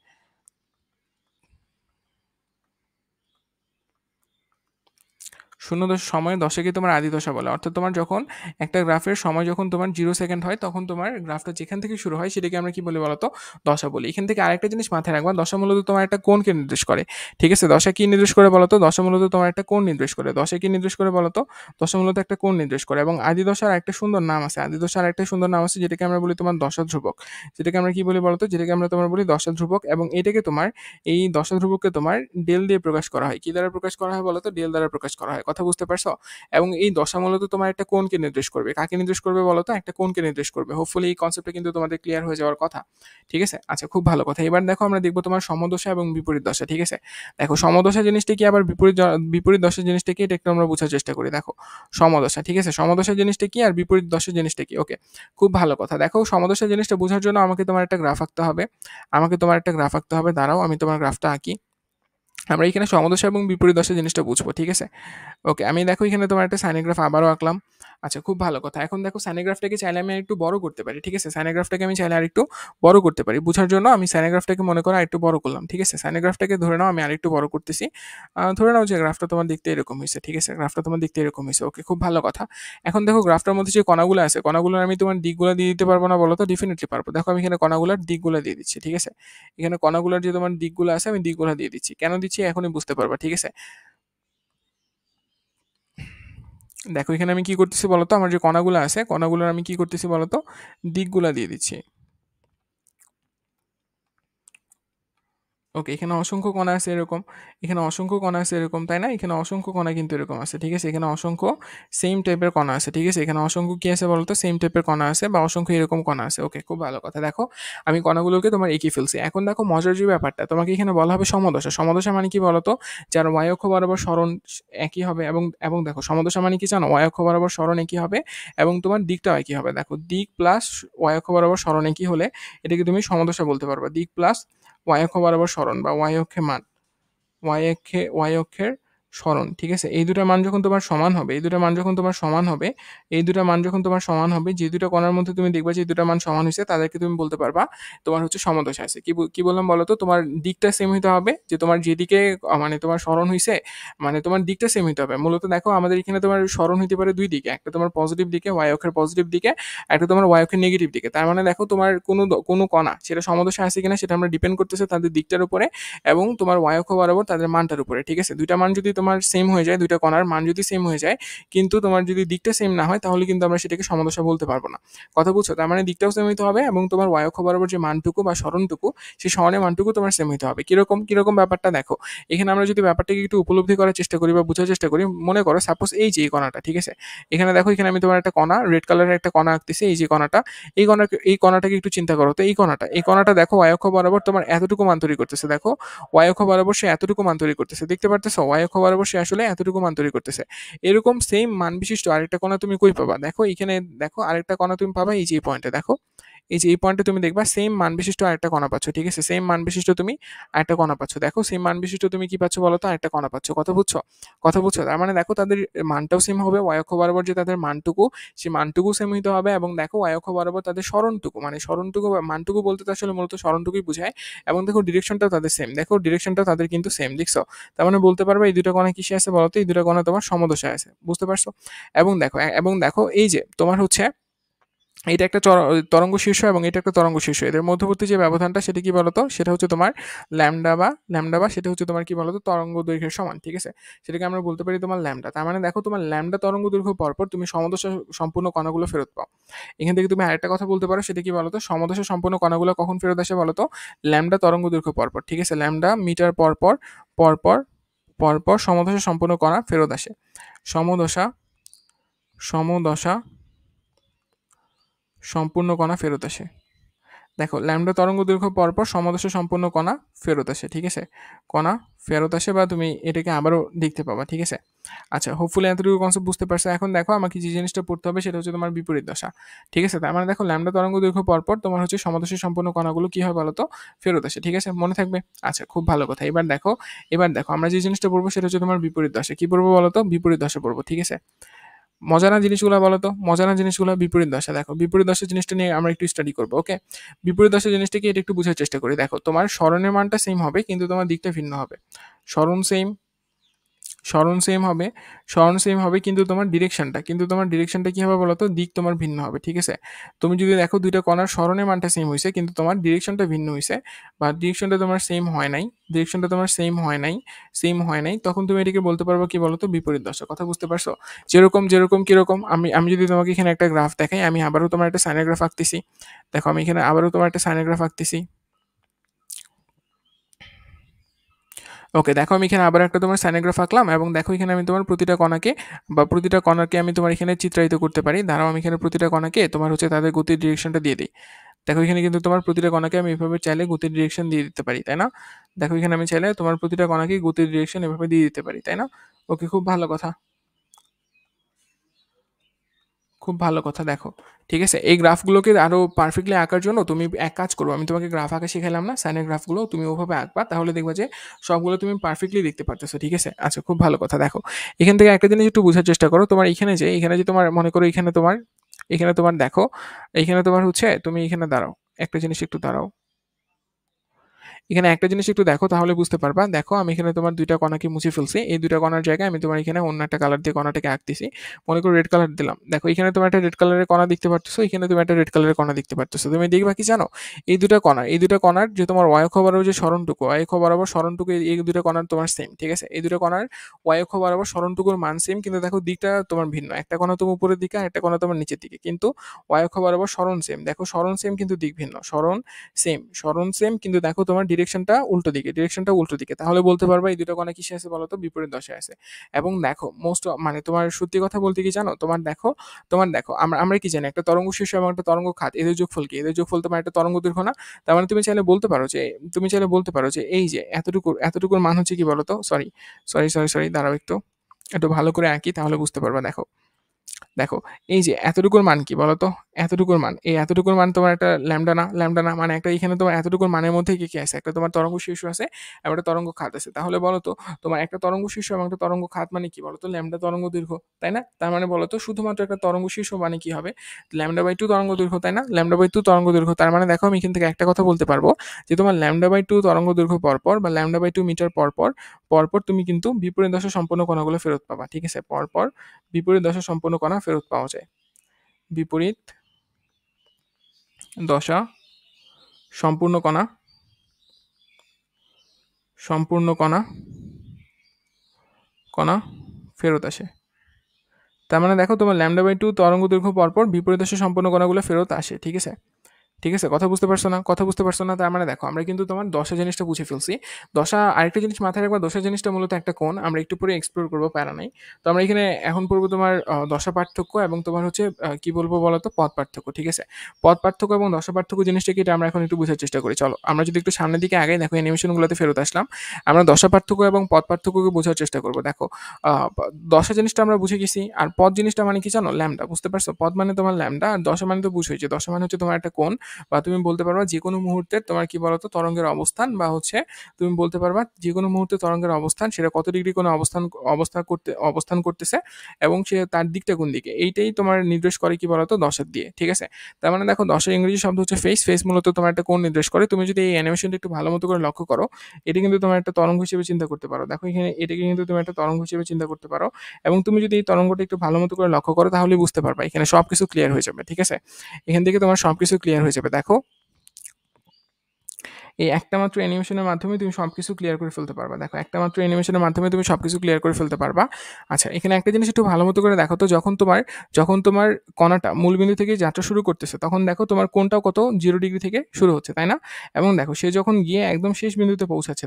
শূন্য সময় দশকে তোমার আদি দশা বলে। অর্থাৎ তোমার যখন একটা গ্রাফের সময় যখন তোমার 0 সেকেন্ড হয় তখন তোমার গ্রাফটা যেখান থেকে শুরু হয় সেটাকে আমরা কি বলি বলতো, দশা বলি। এখান থেকে আরেকটা জিনিস মাথায় রাখবা, দশা মূলত তোমার একটা কোণকে নির্দেশ করে। ঠিক আছে, দশা কি নির্দেশ করে বলতো, দশা মূলত তোমার একটা কোণ নির্দেশ করে। দশা কি নির্দেশ করে বলতো, দশা মূলত একটা কোণ নির্দেশ করে। এবং আদি দশার একটা সুন্দর নাম আছে, আদি দশার একটা সুন্দর নাম আছে যেটাকে আমরা বলি তোমার দশা ধ্রুবক। যেটাকে আমরা কি বলি বলতো, যেটাকে আমরা তোমার বলি দশা ধ্রুবক। এবং এটাকে তোমার এই দশা ধ্রুবককে তোমার ডেল দিয়ে প্রকাশ করা হয়। কি দ্বারা প্রকাশ করা হয় বলতো, ডেল দ্বারা প্রকাশ করা হয়। কথা বুঝতে পারছো? এবং এই দশা মূলত তোমার একটা কোণকে নির্দেশ করবে। কাকে নির্দেশ করবে বলতো, একটা কোণকে নির্দেশ করবে। হোপফুলি এই কনসেপ্টটা কিন্তু তোমাদের ক্লিয়ার হয়ে যাওয়ার কথা। ঠিক আছে, আচ্ছা খুব ভালো কথা। এবার দেখো আমরা দেখবো তোমার সমদশা এবং বিপরীত দশা। ঠিক আছে, দেখো সমদশা জিনিসটা কি, আবার বিপরীত দশা জিনিসটা কি, এটা একটু আমরা বোঝার চেষ্টা করি। দেখো সমদশা, ঠিক আছে, সমদশা জিনিসটা কি আর বিপরীত দশা জিনিসটা কি। ওকে, খুব ভালো কথা। দেখো সমদশা জিনিসটা বোঝার জন্য আমাকে তোমার একটা গ্রাফ আঁকতে হবে, আমাকে তোমার একটা গ্রাফ আঁকতে হবে। দাঁড়াও আমি তোমার গ্রাফটা আঁকি। আমরা এখানে সমদশা এবং বিপরীত দশা জিনিসটা বুঝবো। ঠিক আছে, ওকে, আমি দেখো এখানে তোমার একটা সাইনোগ্রাফ আবারও আঁকলাম। আচ্ছা খুব ভালো কথা। এখন দেখো সাইনোগ্রাফটাকে চাইলে আমি একটু বড় করতে পারি। ঠিক আছে, সাইনোগ্রাফটাকে আমি চাইলে আরেকটু বড় করতে পারি। বোঝার জন্য আমি সাইনোগ্রাফটাকে মনে করো আরেকটু বড় করলাম। ঠিক আছে, সাইনোগ্রাফটাকে ধরে নাও আমি আরেকটু বড় করতেছি। ধরে নাও যে গ্রাফটা তোমার দেখতে এরকম হয়েছে। ঠিক আছে, গ্রাফটা তোমার দেখতে এরকম হয়েছে। ওকে, খুব ভালো কথা। এখন দেখো গ্রাফটার মধ্যে যে কণাগুলো আছে, কণাগুলোর আমি তোমার দিকগুলো দিয়ে দিতে পারবো না বলো তো? ডেফিনেটলি পারবো। দেখো আমি এখানে কণাগুলোর দিকগুলো দিয়ে দিচ্ছি। ঠিক আছে, এখানে কণাগুলোর যে তোমার দিকগুলো আছে আমি দিকগুলো দিয়ে দিচ্ছি। কেন দিচ্ছি এখনই বুঝতে পারবা। ঠিক আছে, দেখো এখানে আমি কি করতেছি বলতো, আমার যে কণাগুলো আছে কণাগুলোর আমি কি করতেছি বলতো, দিকগুলা দিয়ে দিচ্ছি। ওকে, এখানে অসংখ্য কণা আছে এরকম, এখানে অসংখ্য কণা আছে এরকম, তাই না? এখানে অসংখ্য কণা কিন্তু এরকম আছে। ঠিক আছে, এখানে অসংখ্য সেম টাইপের কণা আছে। ঠিক আছে, এখানে অসংখ্য কি আছে বলতো, সেম টাইপের কণা আছে বা অসংখ্য এরকম কণা আছে। ওকে, খুব ভালো কথা। দেখো আমি কণাগুলোকে তোমার এঁকে ফেলছি। এখন দেখো মজার যে ব্যাপারটা, তোমাকে এখানে বলা হবে সমদশা। সমদশা মানে কি বলতো, যার y অক্ষ বরাবর সরণ একই হবে। এবং এবং দেখো সমদশা মানে কি জানো, y অক্ষ বরাবর সরণ একই হবে এবং তোমার দিকটাও একই হবে। দেখো দিক প্লাস y অক্ষ বরাবর সরণ একই হলে এটাকে তুমি সমদশা বলতে পারবা। দিক প্লাস y অক্ষ বরাবর সরণ বা y অক্ষে মান, y অক্ষের সরণ। ঠিক আছে, এই দুটার মান যখন তোমার সমান হবে, এই দুটার মান যখন তোমার সমান হবে, এই দুটার মান যখন তোমার সমান হবে, যে দুটো কণার মধ্যে তুমি দেখবা যে দুটার মান সমান হয়েছে তাদেরকে তুমি বলতে পারবা তোমার হচ্ছে সমদশা আছে। কি বললাম বলো তো, তোমার দিকটা সেম হইতে হবে, যে তোমার যেদিকে মানে তোমার সরণ হয়েছে মানে তোমার দিকটা সেম হইতে হবে। মূলত দেখো আমাদের এখানে তোমার সরণ হইতে পারে দুই দিকে, একটা তোমার পজিটিভ দিকে y অক্ষের পজিটিভ দিকে, একটা তোমার y অক্ষের নেগেটিভ দিকে। তার মানে দেখো তোমার কোনো কণা সেটা সমদশা আছে কিনা সেটা আমরা ডিপেন্ড করতেছে তাদের দিকটার উপরে এবং তোমার y অক্ষ বরাবর তাদের মানটার উপরে। ঠিক আছে, দুইটা মান যদি তোমার সেম হয়ে যায়, দুইটা কণার মান যদি সেম হয়ে যায়, কিন্তু তোমার যদি দিকটা সেম না হয়, তাহলে কিন্তু আমরা সেটাকে সমদশা বলতে পারবো না। কথা বুঝছো? তার মানে দিকটাও সেম হইতে হবে এবং তোমার y অক্ষ বরাবর যে মানটুকু বা সরণটুকু, সেই সরণের মানটুকু তোমার সেম হইতে হবে। কিরকম ব্যাপারটা দেখো, এখানে আমরা যদি ব্যাপারটাকে একটু উপলব্ধি করার চেষ্টা করি বা বোঝার চেষ্টা করি, মনে করো সাপোজ এই যে এই কণাটা, ঠিক আছে, এখানে দেখো, এখানে আমি তোমার একটা কণা, রেড কালারের একটা কণা আঁকতেছি, এই যে কণাটা, এই কণাটাকে একটু চিন্তা করো তো, এই কণাটা দেখো y অক্ষ বরাবর তোমার এতটুকু মান তৈরি করতেছে, দেখো y অক্ষ বরাবর সে এতটুকু মান তৈরি করতেছে, দেখতে পারতেছো y অক্ষ বরাবর সে আসলে এতটুকু মান তৈরি করতেছে। এরকম সেম মান বিশিষ্ট আরেকটা কণা তুমি কই পাবা, দেখো এখানে, দেখো আরেকটা কণা তুমি পাবা এই যে এই পয়েন্টে, দেখো এই যে এই পয়েন্টে তুমি দেখবা সেম মান বিশিষ্ট আরেকটা কণা পাচ্ছ, ঠিক আছে, সেম মান বিশিষ্ট তুমি আরেকটা কণা পাচ্ছ, দেখো সেম মান বিশিষ্ট তুমি কি পাচ্ছ বলো তো, আরেকটা কণা পাচ্ছ। কথা বুঝছো? তার মানে দেখো তাদের মানটাও সেম হবে, y অক্ষ বরাবর যে তাদের মানটুকু, সেই মানটুকু সেম হইতে হবে, এবং দেখো y অক্ষ বরাবর তাদের সরণটুকু, মানে সরণটুকু বা মানটুকু বলতে তো আসলে মূলত সরণটুকুই বোঝায়, এবং দেখো ডিরেকশনটাও তাদের সেম, দেখো ডিরেকশনটাও তাদের কিন্তু সেম, দেখছো? তার মানে বলতে পারবে এই দুটো কণা কিসে আছে বলতো, এই দুটো কণা তোমার সমদশায় আছে, বুঝতে পারছো? এবং দেখো এই যে তোমার হচ্ছে এটা একটা তরঙ্গ শীর্ষ এবং এটা একটা তরঙ্গ শীর্ষ, এদের মধ্যবর্তী যে ব্যবধানটা সেটা কি বলতো, সেটা হচ্ছে তোমার ল্যামডা বা সেটা হচ্ছে তোমার কি বলতো তরঙ্গ দৈর্ঘ্যের সমান, ঠিক আছে, সেটাকে আমরা বলতে পারি তোমার ল্যামডা। তার মানে দেখো তোমার ল্যামডা তরঙ্গ দৈর্ঘ্য পরপর তুমি সমদশা সম্পূর্ণ কণাগুলো ফেরত পাও। এখান থেকে তুমি আরেকটা কথা বলতে পারো, সেটা কি বলতো, সমদশা সম্পূর্ণ কণাগুলো কখন ফেরত আসে বলতো, ল্যামডা তরঙ্গ দৈর্ঘ্য পরপর, ঠিক আছে, ল্যামডা মিটার পরপর পরপর পরপর সমদশা সম্পূর্ণ কণা ফেরত আসে। সমদশা সমদশা সম্পূর্ণ কণা ফেরত আসে। দেখো ল্যামডা তরঙ্গ দৈর্ঘ্য পরপর সমদশা সম্পূর্ণ কণা ফেরত আসে, ঠিক আছে, কণা ফেরত আসে, বা তুমি এটাকে আবারও দেখতে পাবা, ঠিক আছে। আচ্ছা, হোপফুলি এতটুকু কনসেপ্ট বুঝতে পারছো। এখন দেখো আমাকে যে জিনিসটা পড়তে হবে সেটা হচ্ছে তোমার বিপরীত দশা, ঠিক আছে। তার মানে দেখো ল্যামডা তরঙ্গ দৈর্ঘ্য পরপর তোমার হচ্ছে সমদশা সম্পূর্ণ কণাগুলো কি হয় বলতো, ফেরত আসে, ঠিক আছে, মনে থাকবে। আচ্ছা, খুব ভালো কথা। এবার দেখো আমরা যে জিনিসটা পড়বো সেটা হচ্ছে তোমার বিপরীত দশা। কি পড়বো বলতো, বিপরীত দশা পড়বো, ঠিক আছে। মজা না জিনিসগুলো বলো তো, মজা না জিনিসগুলো, বিপরীত দশা। দেখো বিপরীত দশা জিনিসটা নিয়ে আমরা একটু স্টাডি করবো, ওকে। বিপরীত দশা জিনিসটাকে এটা একটু বোঝার চেষ্টা করি। দেখো তোমার স্মরণের মানটা সেম হবে কিন্তু তোমার দিকটা ভিন্ন হবে। স্মরণ সেম, স্মরণ সেম হবে, স্মরণ সেম হবে, কিন্তু তোমার ডিরেকশনটা কি হবে বলতো, দিক তোমার ভিন্ন হবে, ঠিক আছে। তুমি যদি দেখো দুইটা কণার স্মরণের মানটা সেম হয়েছে কিন্তু তোমার ডিরেকশনটা ভিন্ন হয়েছে, বা ডিরেকশনটা তোমার সেম হয় নাই, ডিরেকশনটা তোমার সেম হয় নাই, তখন তুমি এটাকে বলতে পারবো কি বলতো, বিপরীত দশা। কথা বুঝতে পারছো? যেরকম কিরকম, আমি যদি তোমাকে এখানে একটা গ্রাফ দেখাই, আমি আবারও তোমার একটা সাইনের গ্রাফ আঁকতেছি। দেখো আমি এখানে আবারও তোমার একটা সাইনের গ্রাফ আঁকতেছি। ওকে, দেখো আমি এখানে আবার একটা তোমার সাইনোগ্রাফ আঁকলাম, এবং দেখো এখানে আমি তোমার প্রতিটা কণাকে আমি তোমার এখানে চিত্রায়িত করতে পারি। দাঁড়াও, আমি এখানে প্রতিটা কণাকে তোমার হচ্ছে তাদের গতির ডিরেকশনটা দিয়ে দিই। দেখো এখানে কিন্তু তোমার প্রতিটা কণাকে আমি এভাবে চাইলে গতির ডিরেকশন দিয়ে দিতে পারি, তাই না? দেখো এখানে আমি চাইলে তোমার প্রতিটা কণাকে গতির ডিরেকশন এভাবে দিয়ে দিতে পারি, তাই না? ওকে, খুব ভালো কথা। খুব ভালো কথা, দেখো ঠিক আছে। এই গ্রাফগুলোকে আরো পারফেক্টলি আঁকার জন্য তুমি এক কাজ করো, আমি তোমাকে গ্রাফ আঁকা শিখালাম না, সাইনের গ্রাফগুলো তুমি ওভাবে আঁকবা, তাহলে দেখবা যে সবগুলো তুমি পারফেক্টলি দেখতে পারতেছো, ঠিক আছে। আচ্ছা, খুব ভালো কথা। দেখো এখান থেকে একটা জিনিস একটু বোঝার চেষ্টা করো, তোমার এখানে যে তোমার মনে করো, এখানে তোমার দেখো, এখানে তোমার হচ্ছে, তুমি এখানে দাঁড়াও, একটা জিনিস একটু দাঁড়াও, এখানে একটা জিনিস একটু দেখো, তাহলে বুঝতে পারবা। দেখো আমি এখানে তোমার দুইটা কণাকে মুছে ফেলছি, এই দুইটা কণার জায়গায় আমি তোমার এখানে অন্য একটা কালার দিয়ে কণাটাকে আঁকতেছি। মনে করো রেড কালার দিলাম, দেখো এখানে তোমার একটা রেড কালারের কণা দেখতে পারতেছো, এখানে তুমি একটা রেড কালারের কণা দেখতে পারতেছো। তুমি দেখবা কি জানো, এই দুটা কণার যে তোমার ওয়াই অক্ষ বরাবর যে সরণটুকু, ওয়াই অক্ষ বরাবর সরণটুকু, এই দুটো কণার তোমার সেম, ঠিক আছে। এই দুটো কণার ওয়াই অক্ষ বরাবর সরণটুকুর মান সেম, কিন্তু দেখো দিকটা তোমার ভিন্ন, একটা কণা তোমার উপরের দিকে আর একটা কণা তোমার নিচের দিকে, কিন্তু ওয়াই অক্ষ বরাবর সরণ সেম। দেখো সরণ সেম কিন্তু দিক ভিন্ন, সরণ সেম কিন্তু দেখো তোমার ডিরেকশনটা উল্টো দিকে, তাহলে বলতে পারবা এই দুটো কণা কিসে আছে বলতো, বিপরীত দশায় আছে। এবং দেখো মানে তোমার সত্যি কথা বলতে কি জানো, তোমার দেখো আমরা কি জানি, একটা তরঙ্গ শীর্ষ এবং একটা তরঙ্গ খাত, এদের যোগফল কি, এদের যোগফল তোমার একটা তরঙ্গ দৈর্ঘ্য না। তার মানে তুমি চাইলে বলতে পারো যে এই যে এতটুকুর মান হচ্ছে কি বলতো, সরি, দাঁড়াও একটু, একটু ভালো করে আঁকি, তাহলে বুঝতে পারবা। দেখো দেখো এই যে এতটুকুর মান কি বলতো, এতটুকুর মান তোমার একটা ল্যামডা না, মানে একটা এখানে তোমার এতটুকুর মানের মধ্যে কি কি আছে, একটা তোমার তরঙ্গ শীর্ষ আছে এবং একটা তরঙ্গ খাত আছে। তাহলে বলতো তোমার একটা তরঙ্গ শীর্ষ এবং একটা তরঙ্গ খাত মানে কি বলতো, ল্যামডা তরঙ্গ দৈর্ঘ্য, তাই না? তার মানে বলতো শুধুমাত্র একটা তরঙ্গ শীর্ষ মানে কি হবে, ল্যামডা/2 তরঙ্গ দৈর্ঘ্য, তাই না? ল্যামডা/2 তরঙ্গ দৈর্ঘ্য। তার মানে দেখো আমি এখান থেকে একটা কথা বলতে পারবো, যে তোমার ল্যামডা/2 তরঙ্গ দৈর্ঘ্য পরপর বা ল্যামডা/2 মিটার পরপর পরপর তুমি কিন্তু বিপরীত দশা সম্পন্ন কণাগুলো ফেরত পাবা, ঠিক আছে। পরপর বিপরীত দশা সম্পন্ন কণা ফেরত পাওয়া যায়। বিপরীত দশা সম্পূর্ণ কণা সম্পূর্ণ কণা কণা ফেরত আসে। তার মানে দেখো তোমার λ/2 তরঙ্গ দৈর্ঘ্য পরপর বিপরীত দিশে সম্পন্ন কণাগুলো ফেরত আসে। ঠিক আছে, ঠিক আছে, কথা বুঝতে পারছো না? কথা বুঝতে পারছো না? তার মানে দেখো আমরা কিন্তু তোমার দশা জিনিসটা বুঝে ফেলছি। দশা আরেকটা জিনিস মাথায় রাখবা, দশা জিনিসটা মূলত একটা কোণ। আমরা একটু পরে এক্সপ্লোর করবো, প্যারা নাই। তো আমরা এখানে এখন পড়বো তোমার দশা পার্থক্য এবং তোমার হচ্ছে কি বলবো বলো তো, পদ পার্থক্য। ঠিক আছে, পদ পার্থক্য এবং দশা পার্থক্য জিনিসটা কি, এটা আমরা এখন একটু বোঝার চেষ্টা করি। চলো আমরা যদি একটু সামনের দিকে আগে দেখো, অ্যানিমেশনগুলোতে ফেরত আসলাম। আমরা দশা পার্থক্য এবং পদ পার্থক্যকে বোঝার চেষ্টা করবো। দেখো দশা জিনিসটা আমরা বুঝে গেছি, আর পদ জিনিসটা মানে কি জানো? ল্যামডা। বুঝতে পারছো? পদ মানে তোমার ল্যামডা, আর দশা মানে তো বুঝোই যে দশা মানে হচ্ছে তোমার একটা কোণ, বা তুমি বলতে পারবা যে কোনো মুহূর্তে তোমার কি বলতো তরঙ্গের অবস্থান, বা হচ্ছে তুমি বলতে পারবা যে কোনো মুহূর্তে তরঙ্গের অবস্থান সেটা কত ডিগ্রি কোনো অবস্থান করতেছে, এবং সে তার দিকটা কোন দিকে, এইটাই তোমার নির্দেশ করে কি বলতো দশার দিয়ে। ঠিক আছে, তার মানে দেখো দশার ইংরেজি শব্দ হচ্ছে ফেস। ফেস মূলত তোমার একটা কোণ নির্দেশ করে। তুমি যদি এই অ্যানিমেশনটা একটু ভালো মতো করে লক্ষ্য করো, এটা কিন্তু তোমার একটা তরঙ্গ হিসেবে চিন্তা করতে পারো। দেখো এখানে এটাকে কিন্তু তুমি একটা তরঙ্গ হিসেবে চিন্তা করতে পারো, এবং তুমি যদি এই তরঙ্গটা একটু ভালো মতো করে লক্ষ্য করো তাহলে বুঝতে পারবা, এখানে সবকিছু ক্লিয়ার হয়ে যাবে। ঠিক আছে, এখান থেকে তোমার সবকিছু ক্লিয়ার হয়ে যাবে। দেখো এই একটা মাত্র অ্যানিমেশনের মাধ্যমে তুমি সবকিছু ক্লিয়ার করে ফেলতে পারবা। দেখো একটা মাত্র অ্যানিমেশনের মাধ্যমে তুমি সবকিছু ক্লিয়ার করে ফেলতে পারবা। আচ্ছা, এখানে একটা জিনিস একটু ভালো মতো করে দেখো তো, যখন তোমার কণাটা মূলবিন্দু থেকে যাত্রা শুরু করতেছে, তখন দেখো তোমার কোণটাও কত 0 ডিগ্রি থেকে শুরু হচ্ছে, তাই না? এবং দেখো সে যখন গিয়ে একদম শেষ বিন্দুতে পৌঁছাচ্ছে,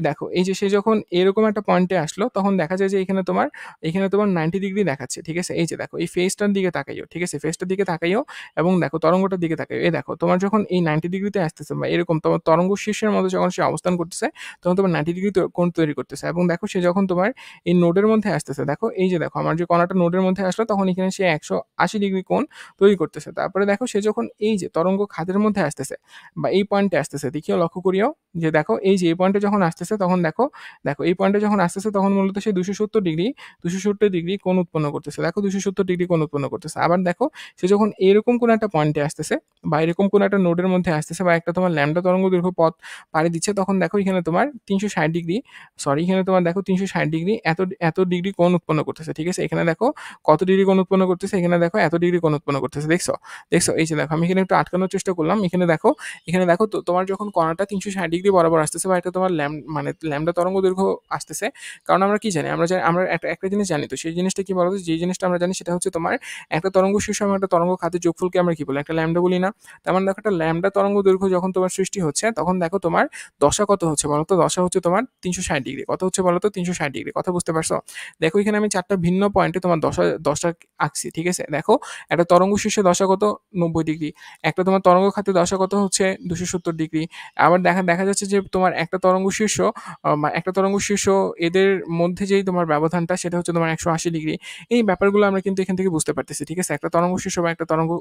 দেখো এই যে সে যখন এরকম একটা পয়েন্টে আসলো, তখন দেখা যায় যে এখানে তোমার 90 ডিগ্রি দেখাচ্ছে। ঠিক আছে, এই যে দেখো এই ফেসটার দিকে তাকাইও। ঠিক আছে, ফেসটার দিকে তাকাইও, এবং দেখো তরঙ্গটার দিকে তাকাইও। এই দেখো তোমার যখন এই 90 ডিগ্রিতে আসতেছে, বা এরকম তোমার তরঙ্গ শীর্ষের মধ্যে যখন সে অবস্থান করতেছে, তখন তোমার 90 ডিগ্রি কোণ তৈরি করতেছে। এবং দেখো সে যখন তোমার এই নোডের মধ্যে আসতেছে, দেখো এই যে দেখো আমার যে কণাটা নোডের মধ্যে আসলো, তখন এখানে সে 180 ডিগ্রি কোণ তৈরি করতেছে। তারপরে দেখো সে যখন এই যে তরঙ্গ খাতের মধ্যে আসতেছে, বা এই পয়েন্টে আসতেছে, দেখিও লক্ষ্য করিও যে দেখো এই যে এই পয়েন্টে যখন আসতেছে, তখন দেখো দেখো এই পয়েন্টে যখন আসতেছে, তখন মূলত সে 270 ডিগ্রি কোণ উৎপন্ন করতেছে। দেখো 270 ডিগ্রি কোণ উৎপন্ন করতেছে। আবার দেখো সে যখন এরকম কোন একটা পয়েন্টে আসতেছে, বা এরকম কোন একটা নোডের মধ্যে আসতেছে, বা একটা তোমার ল্যামডা তরঙ্গ দৈর্ঘ্য পথ পাড়ি দিচ্ছে, তখন দেখো এখানে তোমার 360 ডিগ্রি, এখানে তোমার দেখো 360 ডিগ্রি এত এত ডিগ্রি কোণ উৎপন্ন করতেছে। ঠিক আছে, এখানে দেখো কত ডিগ্রি কোণ উৎপন্ন করতেছে, এখানে দেখো এত ডিগ্রি কোণ উৎপন্ন করতেছে। দেখছো দেখছো এই যে দেখো আমি এখানে একটু আটকানোর চেষ্টা করলাম। এখানে দেখো তো তোমার যখন কণাটা 360 ডিগ্রি বরাবর আসতেছে, বা একটা তোমার মানে ল্যামডা তরঙ্গ দৈর্ঘ্য আসতেছে, কারণ আমরা কি জানি, আমরা একটা জিনিস জানি, তো সেই জিনিসটা কি বলতো, যে জিনিসটা আমরা জানি সেটা হচ্ছে তোমার একটা তরঙ্গ শীর্ষ এবং একটা তরঙ্গ খাতের যোগফলকে আমরা কি বলি, একটা ল্যামডা বলি না? তার মানে দেখো একটা ল্যামডা তরঙ্গ দৈর্ঘ্য যখন তোমার সৃষ্টি হচ্ছে, তখন দেখো তোমার দশা কত হচ্ছে বলতো? দশা হচ্ছে তোমার 360 ডিগ্রি। কত হচ্ছে বলতো? 360 ডিগ্রি। কথা বুঝতে পারছো? দেখো এখানে আমি চারটা ভিন্ন পয়েন্টে তোমার দশা আঁকছি। ঠিক আছে, দেখো একটা তরঙ্গ শীর্ষে দশা কত? 90 ডিগ্রি। একটা তোমার তরঙ্গ খাতে দশা কত হচ্ছে? 270 ডিগ্রি। আবার দেখা দেখা যাচ্ছে যে তোমার একটা তরঙ্গ শীর্ষ এদের মধ্যে যেই তোমার ব্যবধানটা, সেটা হচ্ছে তোমার 180 ডিগ্রি। এই ব্যাপারগুলো আমরা কিন্তু এখান থেকে বুঝতে পারতেছি। ঠিক আছে, একটা তরঙ্গ শীর্ষ বা একটা তরঙ্গ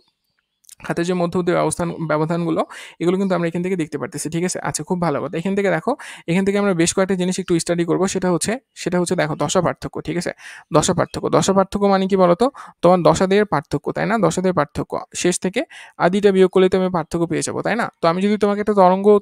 খাতের যে মধ্যবর্তী ব্যবধানগুলো, এগুলো কিন্তু আমরা এখান থেকে দেখতে পারতেছি। ঠিক আছে, আচ্ছা খুব ভালো কথা। এখান থেকে দেখো, এখান থেকে আমরা বেশ কয়েকটা জিনিস একটু স্টাডি করবো। সেটা হচ্ছে দেখো দশা পার্থক্য। ঠিক আছে, দশা পার্থক্য মানে কি বলতো? তোমার দশাদের পার্থক্য, তাই না? দশাদের পার্থক্য শেষ থেকে আদিটা বিয়োগ করলে তো আমি পার্থক্য পেয়ে যাবো, তাই না? তো আমি যদি তোমাকে একটা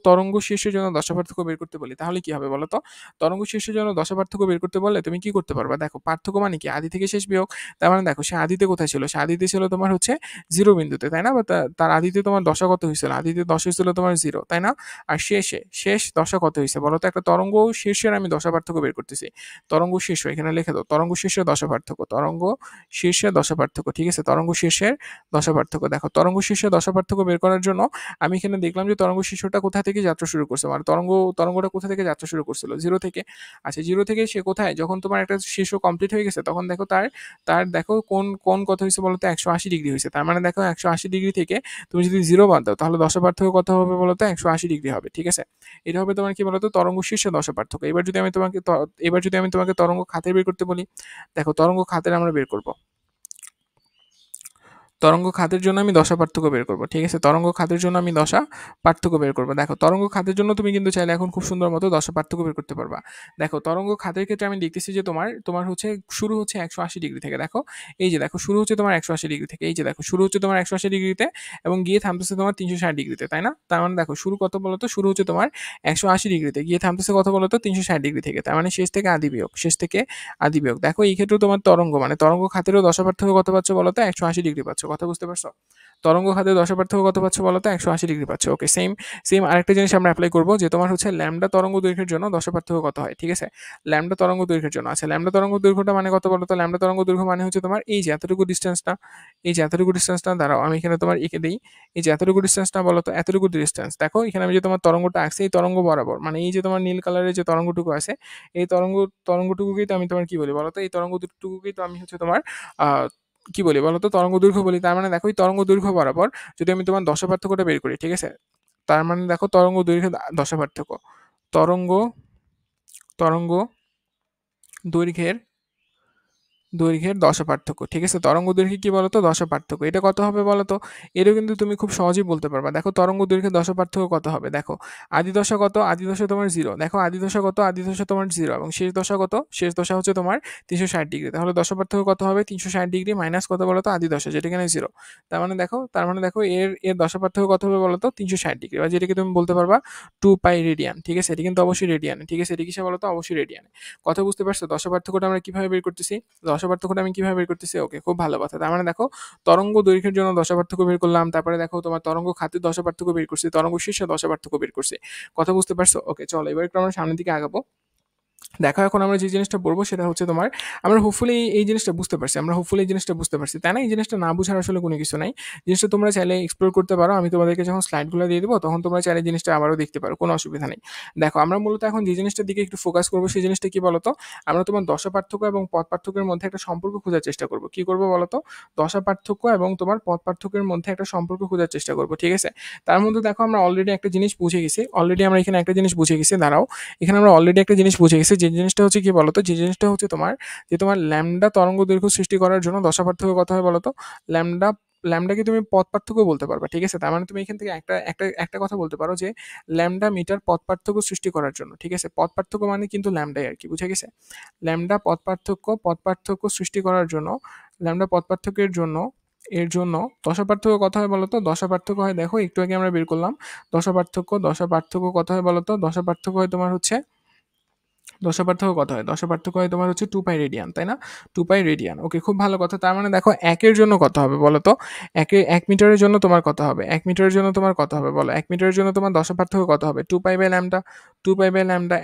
তরঙ্গ শীর্ষের জন্য দশা পার্থক্য বের করতে বলি, তাহলে কি হবে বলতো? তরঙ্গ শীর্ষের জন্য দশা পার্থক্য বের করতে বললে তুমি কি করতে পারবা? দেখো পার্থক্য মানে কি, আদি থেকে শেষ বিয়োগ। তার মানে দেখো সে আদিতে কোথায় ছিল? সে আদিতে ছিল তোমার হচ্ছে 0 বিন্দুতে, তাই না? বা তার আদিতে তোমার দশা কত হয়েছিল? আদিতে দশা হয়েছিল তোমার 0, তাই না? আর শেষ দশা কত হয়েছে বলো তো? একটা তরঙ্গ শীর্ষের আমি দশা পার্থক্য বের করতেছি। তরঙ্গ শীর্ষ, এখানে লিখে দাও, তরঙ্গ শীর্ষের দশা পার্থক্য, তরঙ্গ শীর্ষের দশা পার্থক্য। ঠিক আছে, তরঙ্গ শীর্ষের দশা পার্থক্য। দেখো তরঙ্গ শীর্ষের দশা পার্থক্য বের করার জন্য আমি এখানে দেখলাম যে তরঙ্গ শীর্ষটা কোথা থেকে যাত্রা শুরু করছে, মানে তরঙ্গটা কোথা থেকে যাত্রা শুরু করছিল? 0 থেকে। আচ্ছা, 0 থেকে সে কোথায়, যখন তোমার একটা শীর্ষ কমপ্লিট হয়ে গেছে, তখন দেখো তার তার দেখো কোন কত হয়েছে বলতো? 180 ডিগ্রি হয়েছে। তার মানে দেখো 180 ডিগ্রি থেকে তুমি যদি 0 বাদ দাও, তাহলে দশা পার্থক্য কত হবে বলতো? 180 ডিগ্রি হবে। ঠিক আছে, এটা হবে তোমার কি বলতো? তরঙ্গ শীর্ষে দশা পার্থক্য। এবার যদি আমি তোমাকে তরঙ্গ খাতের বের করতে বলি, দেখো তরঙ্গ খাতের আমরা বের করব। তরঙ্গ খাতের জন্য আমি দশা পার্থক্য বের করব। ঠিক আছে, তরঙ্গ খাতের জন্য আমি দশা পার্থক্য বের করব। দেখো তরঙ্গ খাতের জন্য তুমি কিন্তু চাইলে এখন খুব সুন্দর মতো দশা পার্থক্য বের করতে পারবা। দেখো তরঙ্গ খাতের ক্ষেত্রে আমি দেখতেছি যে তোমার হচ্ছে শুরু হচ্ছে 180 ডিগ্রি থেকে। দেখো এই যে দেখো শুরু হচ্ছে তোমার 180 ডিগ্রি থেকে। এই যে দেখো শুরু হচ্ছে তোমার 180 ডিগ্রিতে, এবং গিয়ে থামতেছে তোমার 360 ডিগ্রিতে, তাই না? তার মানে দেখো শুরু কত বলতো? শুরু হচ্ছে তোমার 180 ডিগ্রিতে, গিয়ে থামতেছে কত বলতো? 360 ডিগ্রি থেকে। তার মানে শেষ থেকে আদি বিয়োগ। দেখো এই ক্ষেত্রে তোমার তরঙ্গ খাতেরও দশা পার্থক্য কত পাচ্ছ বলতো? 180 ডিগ্রি পাচ্ছ। কথা বুঝতে পারছো? তরঙ্গ খাতে দশা পার্থক্য কত পাচ্ছ বলো তো? 180 ডিগ্রি পাচ্ছ। ওকে, সেম সেম আরেকটা জিনিস আমরা এপ্লাই করব যে তোমার হচ্ছে ল্যামডা তরঙ্গ দৈর্ঘ্যের জন্য দশা পার্থক্য কত হয়, ঠিক আছে? ল্যামডা তরঙ্গ দৈর্ঘ্যের জন্য, আচ্ছা ল্যামডা তরঙ্গ দৈর্ঘ্যটা মানে কত বলো তো? ল্যামডা তরঙ্গ দৈর্ঘ্য মানে হচ্ছে তোমার এই যে এতটুকু ডিসটেন্সটা, এই যে এতটুকু ডিসটেন্সটা, দাঁড়াও আমি এখানে তোমার এঁকে দেই। এই যে এতটুকু ডিসটেন্সটা বলো তো, এতটুকু ডিসটেন্স দেখো এখানে আমি যে তোমার তরঙ্গটা আঁকছি, এই তরঙ্গ বরাবর মানে এই যে তোমার নীল কালারের যে তরঙ্গটুকু আছে, এই তরঙ্গটুকুকেই তো আমি তোমার কি বলি বলো তো? এই তরঙ্গটুকুকেই তো আমি হচ্ছে তোমার আহ কি বলি বলো তো? তরঙ্গ দৈর্ঘ্য বলি। তার মানে দেখো এই তরঙ্গ দৈর্ঘ্য বরাবর যদি আমি তোমার দশা পার্থক্যটা বের করি, ঠিক আছে? তার মানে দেখো তরঙ্গ দৈর্ঘ্য দশা পার্থক্য, তরঙ্গ তরঙ্গ দৈর্ঘ্যের দশা পার্থক্য, ঠিক আছে? তরঙ্গ দৈর্ঘ্যে কি বলতো? দশা পার্থক্য। এটা কত হবে বলতো? এটাও কিন্তু তুমি খুব সহজেই বলতে পারবা। দেখো তরঙ্গ দৈর্ঘ্যের দশা পার্থক্য কত হবে? দেখো আদি দশা কত? আদি দশা তোমার 0। দেখো আদি দশা কত? আদি দশা তোমার 0 এবং শেষ দশা কত? শেষ দশা হচ্ছে তোমার 360 ডিগ্রি। তাহলে দশা পার্থক্য কত হবে? 360 ডিগ্রি মাইনাস কত বলতো? আদি দশা, যেটা এখানে 0। তার মানে দেখো এর দশা পার্থক্য কত হবে বলতো? 360 ডিগ্রি, বা যেটাকে তুমি বলতে পারবা 2 পাই রেডিয়ান, ঠিক আছে? এটা কিন্তু অবশ্যই রেডিয়ান, ঠিক আছে? এটা কিসে বলতো? অবশ্যই রেডিয়ানে। কথা বুঝতে পারছো? দশা পার্থক্যটা আমরা কিভাবে বের করতেছি? দশা পার্থক্যটা আমি কিভাবে বের করতেছি? ওকে, খুব ভালো কথা। তার মানে দেখো তরঙ্গ দৈর্ঘ্যের জন্য দশা পার্থক্য বের করলাম, তারপরে দেখো তোমার তরঙ্গ খাতের দশা পার্থক্য বের করছি, তরঙ্গ শীর্ষে দশা পার্থক্য বের করছি। কথা বুঝতে পারছো? ওকে, চলো এবার একটু আমরা সামনের দিকে আগাবো। দেখো এখন আমরা যে জিনিসটা পড়বো সেটা হচ্ছে তোমার, আমরা হোপফুলি এই জিনিসটা বুঝতে পারছি, তাই না? এই জিনিসটা না বুঝার আসলে কোনো কিছু নাই। জিনিসটা তোমরা চাইলে এক্সপ্লোর করতে পারো। আমি তোমাদেরকে যখন স্লাইডগুলো দিয়ে দেবো তখন তোমরা চাইলে জিনিসটা আবারও দেখতে পারো, কোনো অসুবিধা নেই। দেখো আমরা মূলত এখন যে জিনিসটার দিকে একটু ফোকাস করবো সেই জিনিসটা কি বলতো? আমরা তোমার দশা পার্থক্য এবং পথ পার্থক্যের মধ্যে একটা সম্পর্ক খোঁজার চেষ্টা করবো। কি করবো বলতো? দশা পার্থক্য এবং তোমার পথ পার্থক্যের মধ্যে একটা সম্পর্ক খোঁজার চেষ্টা করবো, ঠিক আছে? তার মধ্যে দেখো আমরা অলরেডি একটা জিনিস বুঝে গেছি, আমরা এখানে একটা জিনিস বুঝে গেছি, দাঁড়াও। এখানে আমরা অলরেডি একটা জিনিস বুঝে গেছি, যে জিনিসটা হচ্ছে কি বলতো? যে জিনিসটা হচ্ছে তোমার, যে তোমার ল্যামডা তরঙ্গ দৈর্ঘ্য সৃষ্টি করার জন্য দশা পার্থক্য কথা হয় বলতো? ল্যামডা ল্যামডাকে তুমি পথ পার্থক্য বলতে পারবা, ঠিক আছে? তার মানে তুমি এখান থেকে একটা কথা বলতে পারো যে ল্যামডা মিটার পথ পার্থক্য সৃষ্টি করার জন্য, ঠিক আছে? পথ পার্থক্য মানে কিন্তু ল্যামডাই আর কি, বুঝে গেছে? ল্যামডা পথ পার্থক্য সৃষ্টি করার জন্য, ল্যামডা পথ পার্থক্যের জন্য এর জন্য দশা পার্থক্য কত হয় বলতো? দশা পার্থক্য হয়, দেখো একটু আগে আমরা বের করলাম দশা পার্থক্য কত হয় বলতো? দশা পার্থক্য হয় তোমার হচ্ছে, দশা পার্থক্য কত হয়? দশা পার্থক্য হয় তোমার হচ্ছে 2 পাই রেডিয়ান, তাই না? 2 পাই রেডিয়ান। ওকে, খুব ভালো কথা। তার মানে দেখো 1 এর জন্য কত হবে বলো তো? 1 মিটারের জন্য তোমার কত হবে? 1 মিটারের জন্য তোমার কত হবে বলো? 1 মিটারের জন্য তোমার দশা পার্থক্য কত হবে? 2 pi by lambda. 2 pi by lambda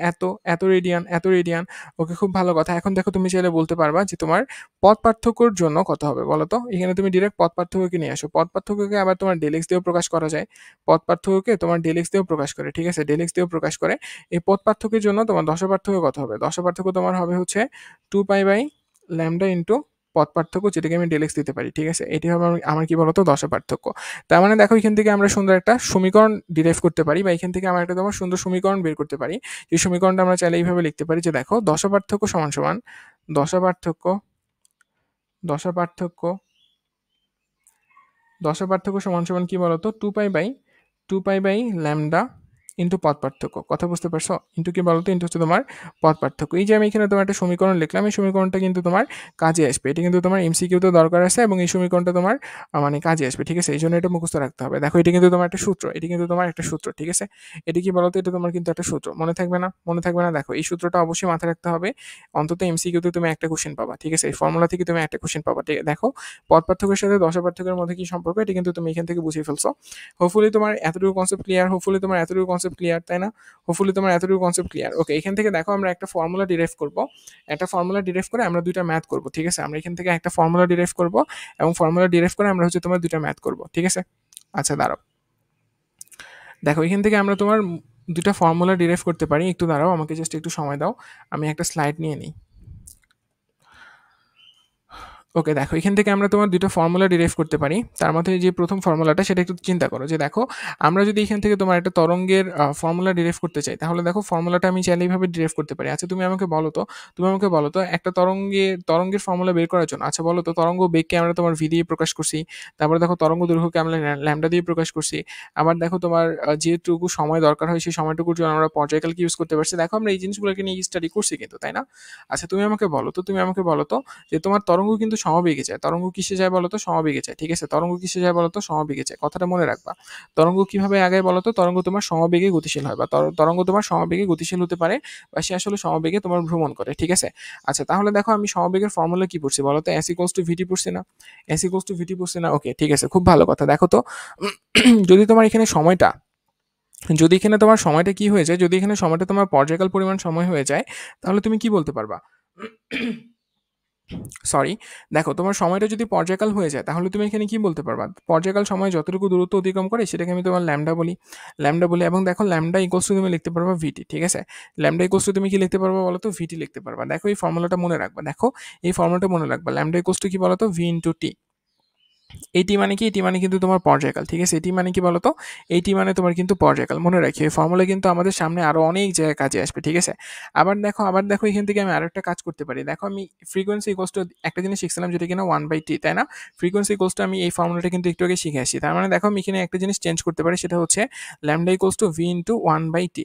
এত রেডিয়ান, এত রেডিয়ান। ওকে, খুব ভালো কথা। এখন দেখো তুমি চাইলে বলতে পারবা যে তোমার পথ পার্থক্যর জন্য কত হবে বলো তো? এখানে তুমি ডিরেক্ট পথ পার্থক্যকে নিয়ে আসো। পথ পার্থক্যকে আবার তোমার ডেল এক্স দিয়েও প্রকাশ করা যায়। পথ পার্থক্যকে তোমার ডেল এক্স দিয়েও প্রকাশ করে, ঠিক আছে? ডেল এক্স দিয়েও প্রকাশ করে। এই পথ পার্থক্যের জন্য তোমার দশা পার্থক্য কত হবে? দশা পার্থক্য তোমার হবে হচ্ছে 2 পাই বাই ল্যামডা ইন্টু পথ পার্থক্য, যেটাকে আমি ডেল এক্স দিতে পারি, ঠিক আছে? এটি হবে আমার কি বলতো? দশা পার্থক্য। তার মানে দেখো এখান থেকে আমরা সুন্দর একটা সমীকরণ ডিরাইভ করতে পারি, বা এখান থেকে আমরা একটা তোমার সুন্দর সমীকরণ বের করতে পারি। এই সমীকরণটা আমরা চাইলে এইভাবে লিখতে পারি যে দেখো দশা পার্থক্য সমান সমান দশা পার্থক্য দশা পার্থক্য দশা পার্থক্য সমান সমান কি বলতো? 2 পাই বাই ল্যামডা ইন্টু পথ পার্থক্য। কথা বুঝতে পারছো? ইন্টু কি বলতো? ইন্টু হচ্ছে তোমার পথ পার্থক্য। এই যে আমি এখানে তোমার একটা সমীকরণ লিখলাম, এই সমীকরণটা কিন্তু তোমার কাজে আসবে। এটা কিন্তু তোমার এমসিকিউতে দরকার আছে এবং এই সমীকরণটা তোমার মানে কাজে আসবে, ঠিক আছে? এই জন্য এটা মুখস্থ রাখতে হবে। দেখো এটা কিন্তু তোমার একটা সূত্র, ঠিক আছে? এটা কি বলতো? এটা তোমার কিন্তু একটা সূত্র, মনে থাকবে না? দেখো এই সূত্রটা অবশ্যই মাথায় রাখতে হবে। অন্তত এমসিকিউতে তুমি একটা কোশ্চেন পাবা, ঠিক আছে? এই ফর্মুলা থেকে তুমি একটা কোশ্চেন পাবা। দেখো পথ পার্থক্যের সাথে দশা পার্থক্যের মধ্যে কি সম্পর্ক, এটা কিন্তু তুমি এখান থেকে বুঝে ফেলছো। হোপফুলি তোমার এতটুকু কনসেপ্ট ক্লিয়ার, তাই না? ওকে, এখান থেকে দেখো আমরা একটা ফর্মুলা ডিরাইভ করব। করে আমরা দুইটা ম্যাথ করব, ঠিক আছে? আমরা এখান থেকে একটা ফর্মুলা ডিরাইভ করব এবং ফর্মুলা ডিরাইভ করে আমরা হচ্ছে তোমার দুইটা ম্যাথ করব, ঠিক আছে? আচ্ছা দাঁড়াও, দেখো এখান থেকে আমরা তোমার দুইটা ফর্মুলা ডিরাইভ করতে পারি। একটু দাঁড়াও, আমাকে জাস্ট একটু সময় দাও, আমি একটা স্লাইড নিয়ে নিই। ওকে, দেখো এখান থেকে আমরা তোমার দুটো ফর্মুলা ডিরাইভ করতে পারি। তার মধ্যে যে প্রথম ফর্মুলাটা সেটা একটু চিন্তা করো, যে দেখো আমরা যদি এখান থেকে তোমার একটা তরঙ্গের ফর্মুলা ডিরাইভ করতে চাই, তাহলে দেখো ফর্মুলাটা আমি চাইলে এইভাবে ডিরাইভ করতে পারি। আচ্ছা তুমি আমাকে বলো তো একটা তরঙ্গের ফর্মুলা বের করার জন্য, আচ্ছা বলো তো তরঙ্গ বেগকে আমরা তোমার ভি দিয়ে প্রকাশ করছি, তারপরে দেখো তরঙ্গ দৈর্ঘ্যকে আমরা ল্যামডা দিয়ে প্রকাশ করছি। আবার দেখো তোমার যেটুকু সময় দরকার হয় সেই সময়টুকুর জন্য আমরা পর্যায়কালকে ইউজ করতে পারছি। দেখো আমরা এই জিনিসগুলোকে নিয়ে স্টাডি করছি কিন্তু, তাই না? আচ্ছা তুমি আমাকে বলো তো যে তোমার তরঙ্গ কিন্তু সমবেগে যায়। তরঙ্গ কিসে যায় বলো তো? সমবেগে যায়। ঠিক আছে? তরঙ্গ কিসে যায় বলো তো? সমবেগে যায়। কথাটা মনে রাখবা। তরঙ্গ কিভাবে আগায় বলো তো? তরঙ্গ তোমার সমবেগে গতিশীল হয় বা তরঙ্গ তোমার সমবেগে গতিশীল হতে পারে বা সে আসলে সমবেগে তোমার ভ্রমণ করে। ঠিক আছে? আচ্ছা, তাহলে দেখো আমি সমবেগের ফর্মুলা কি পড়ছি বলো তো? S = VT পড়ছি না? S = VT পড়ছি না? ওকে, ঠিক আছে, খুব ভালো কথা। দেখো তো যদি তোমার এখানে সময়টা যদি এখানে তোমার সময়টা কি হয়ে যায়, যদি এখানে সময়টা তোমার পর্যায়কাল পরিমাণ সময় হয়ে যায়, তাহলে তুমি কি বলতে পারবা? সরি, দেখো তোমার সময়টা যদি পর্যায়কাল হয়ে যায় তাহলে তুমি এখানে কি বলতে পারবা? পর্যায়কাল সময় যতটুকু দূরত্ব অতিক্রম করে সেটাকে আমি তোমার ল্যামডা বলি এবং দেখো ল্যামডা ইকুয়ালস টু তুমি লিখতে পারবা ভিটি। ঠিক আছে? ল্যামডা ইকুয়ালস টু তুমি কি লিখতে পারবা বলো তো? ভিটি লিখতে পারবা। দেখো এই ফর্মুলাটা মনে রাখবা। দেখো এই ফর্মুলাটা মনে রাখবা। ল্যামডা ইকুয়ালস টু কি বলো তো? ভি ইনটু টি। এটি মানে কি? এটি মানে কিন্তু তোমার পর্যায়কাল। ঠিক আছে? এটি মানে কি বলতো? এটি মানে তোমার কিন্তু পর্যায়কাল। মনে রাখি এই ফর্মুলা কিন্তু আমাদের সামনে আরো অনেক জায়গায় কাজে আসবে। ঠিক আছে? আবার দেখো এখান থেকে আমি আরেকটা কাজ করতে পারি। দেখো আমি ফ্রিকোয়েন্সি ইকুয়ালস টু একটা জিনিস শিখছিলাম যেটা কিনা 1/t, তাই না? ফ্রিকোয়েন্সি ইকুয়ালস টু আমি এই ফর্মুলাটা কিন্তু একটু আগে শিখে আসছি। তার মানে দেখো আমি এখানে একটা জিনিস চেঞ্জ করতে পারি, সেটা হচ্ছে lambda equals to V into 1/t,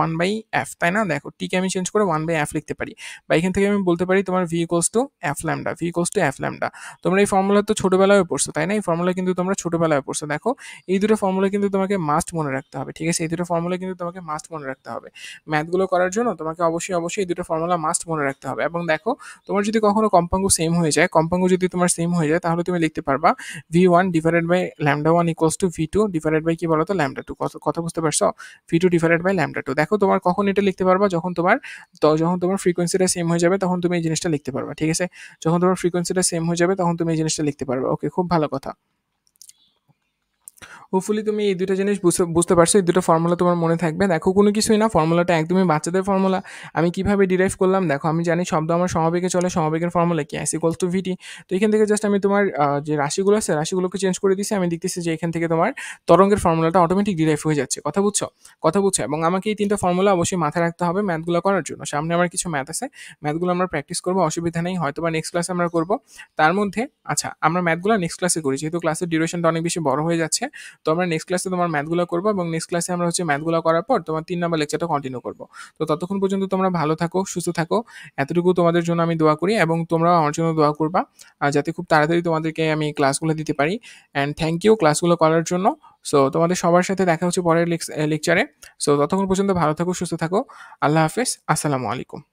1/f, তাই না? দেখো টিকে আমি চেঞ্জ করে 1/f লিখতে পারি। বা এখান থেকে আমি বলতে পারি তোমার V equals to F lambda, V equals to F lambda. তোমরা এই ফর্মুলা তো ছোটবেলায় পড়ছো, তাই না? এই ফর্মুলা কিন্তু তোমরা ছোটবেলায় পড়ছো। দেখো এই দুটো ফর্মুলা কিন্তু তোমাকে মাস্ট মনে রাখতে হবে। ঠিক আছে? এই দুটো ফর্মুলা কিন্তু তোমাকে মাস্ট মনে রাখতে হবে। ম্যাথগুলো করার জন্য তোমাকে অবশ্যই এই দুটো ফর্মুলা মাস্ট মনে রাখতে হবে। এবং দেখো তোমার যদি কখনো কম্পাঙ্ক সেম হয়ে যায়, কম্পাঙ্ক যদি তোমার সেম হয়ে যায় তাহলে তুমি লিখতে পারবা v1 divided by lambda 1 equals to v2 divided by কি বলতো? ল্যামডা 2। কথা বুঝতে পারছো? v2 divided by lambda 2। দেখো তোমার কখন এটা লিখতে পারবা? যখন তোমার ফ্রিকোয়েন্সিটা সেম হয়ে যাবে তখন তুমি এই জিনিসটা লিখতে পারবা। ঠিক আছে? যখন তোমার ফ্রিকোয়েন্সিটা সেম হয়ে যাবে তখন তুমি এই জিনিসটা লিখতে পারবে। ওকে, খুব ভালো কথা। হোপফুলি তুমি এই দুটো জিনিস বুঝতে পারছো। এই দুটো ফর্মুলা তোমার মনে থাকবে। দেখো কোনো কিছুই না, ফর্মুলাটা একদমই বাচ্চাদের ফর্মুলা। আমি কিভাবে ডিরাইভ করলাম দেখো, আমি জানি শব্দ আমার সমবেগে চলে, সমবেগের ফর্মুলা কি? S = VT। তো এখান থেকে জাস্ট আমি তোমার যে রাশিগুলো আছে রাশিগুলোকে চেঞ্জ করে দিছি। আমি দেখতেছি যে এখান থেকে তোমার তরঙ্গের ফর্মুলাটা অটোমেটিক ডিরাইভ হয়ে যাচ্ছে। কথা বুঝছো? এবং আমাকে এই তিনটা ফর্মুলা অবশ্যই মাথায় রাখতে হবে ম্যাথগুলো করার জন্য। সামনে আমার কিছু ম্যাথ আছে, ম্যাথগুলো আমরা প্র্যাকটিস করবো, অসুবিধা নেই, হয়তো বা নেক্সট ক্লাসে আমরা করবো। তার মধ্যে আচ্ছা, আমরা ম্যাথগুলো নেক্সট ক্লাসে করি, যেহেতু ক্লাসের ডিউরেশনটা অনেক বেশি বড় হয়ে যাচ্ছে। তো আমরা নেক্সট ক্লাসে তোমার ম্যাথগুলো করবো এবং নেক্সট ক্লাসে আমরা হচ্ছে ম্যাথগুলো করার পর তোমার 3 নাম্বার লেকচারটা কন্টিনিউ করবো। তো ততক্ষণ পর্যন্ত তোমরা ভালো থাকো, সুস্থ থাকো। এতটুকু তোমাদের জন্য আমি দোয়া করি এবং তোমরাও আমার জন্য দোয়া করবা, যাতে খুব তাড়াতাড়ি তোমাদেরকে আমি ক্লাসগুলো দিতে পারি। অ্যান্ড থ্যাংক ইউ ক্লাসগুলো করার জন্য। সো তোমাদের সবার সাথে দেখা হচ্ছে পরের লেকচারে। সো ততক্ষণ পর্যন্ত ভালো থাকো, সুস্থ থাকো। আল্লাহ হাফেজ। আসসালামু আলাইকুম।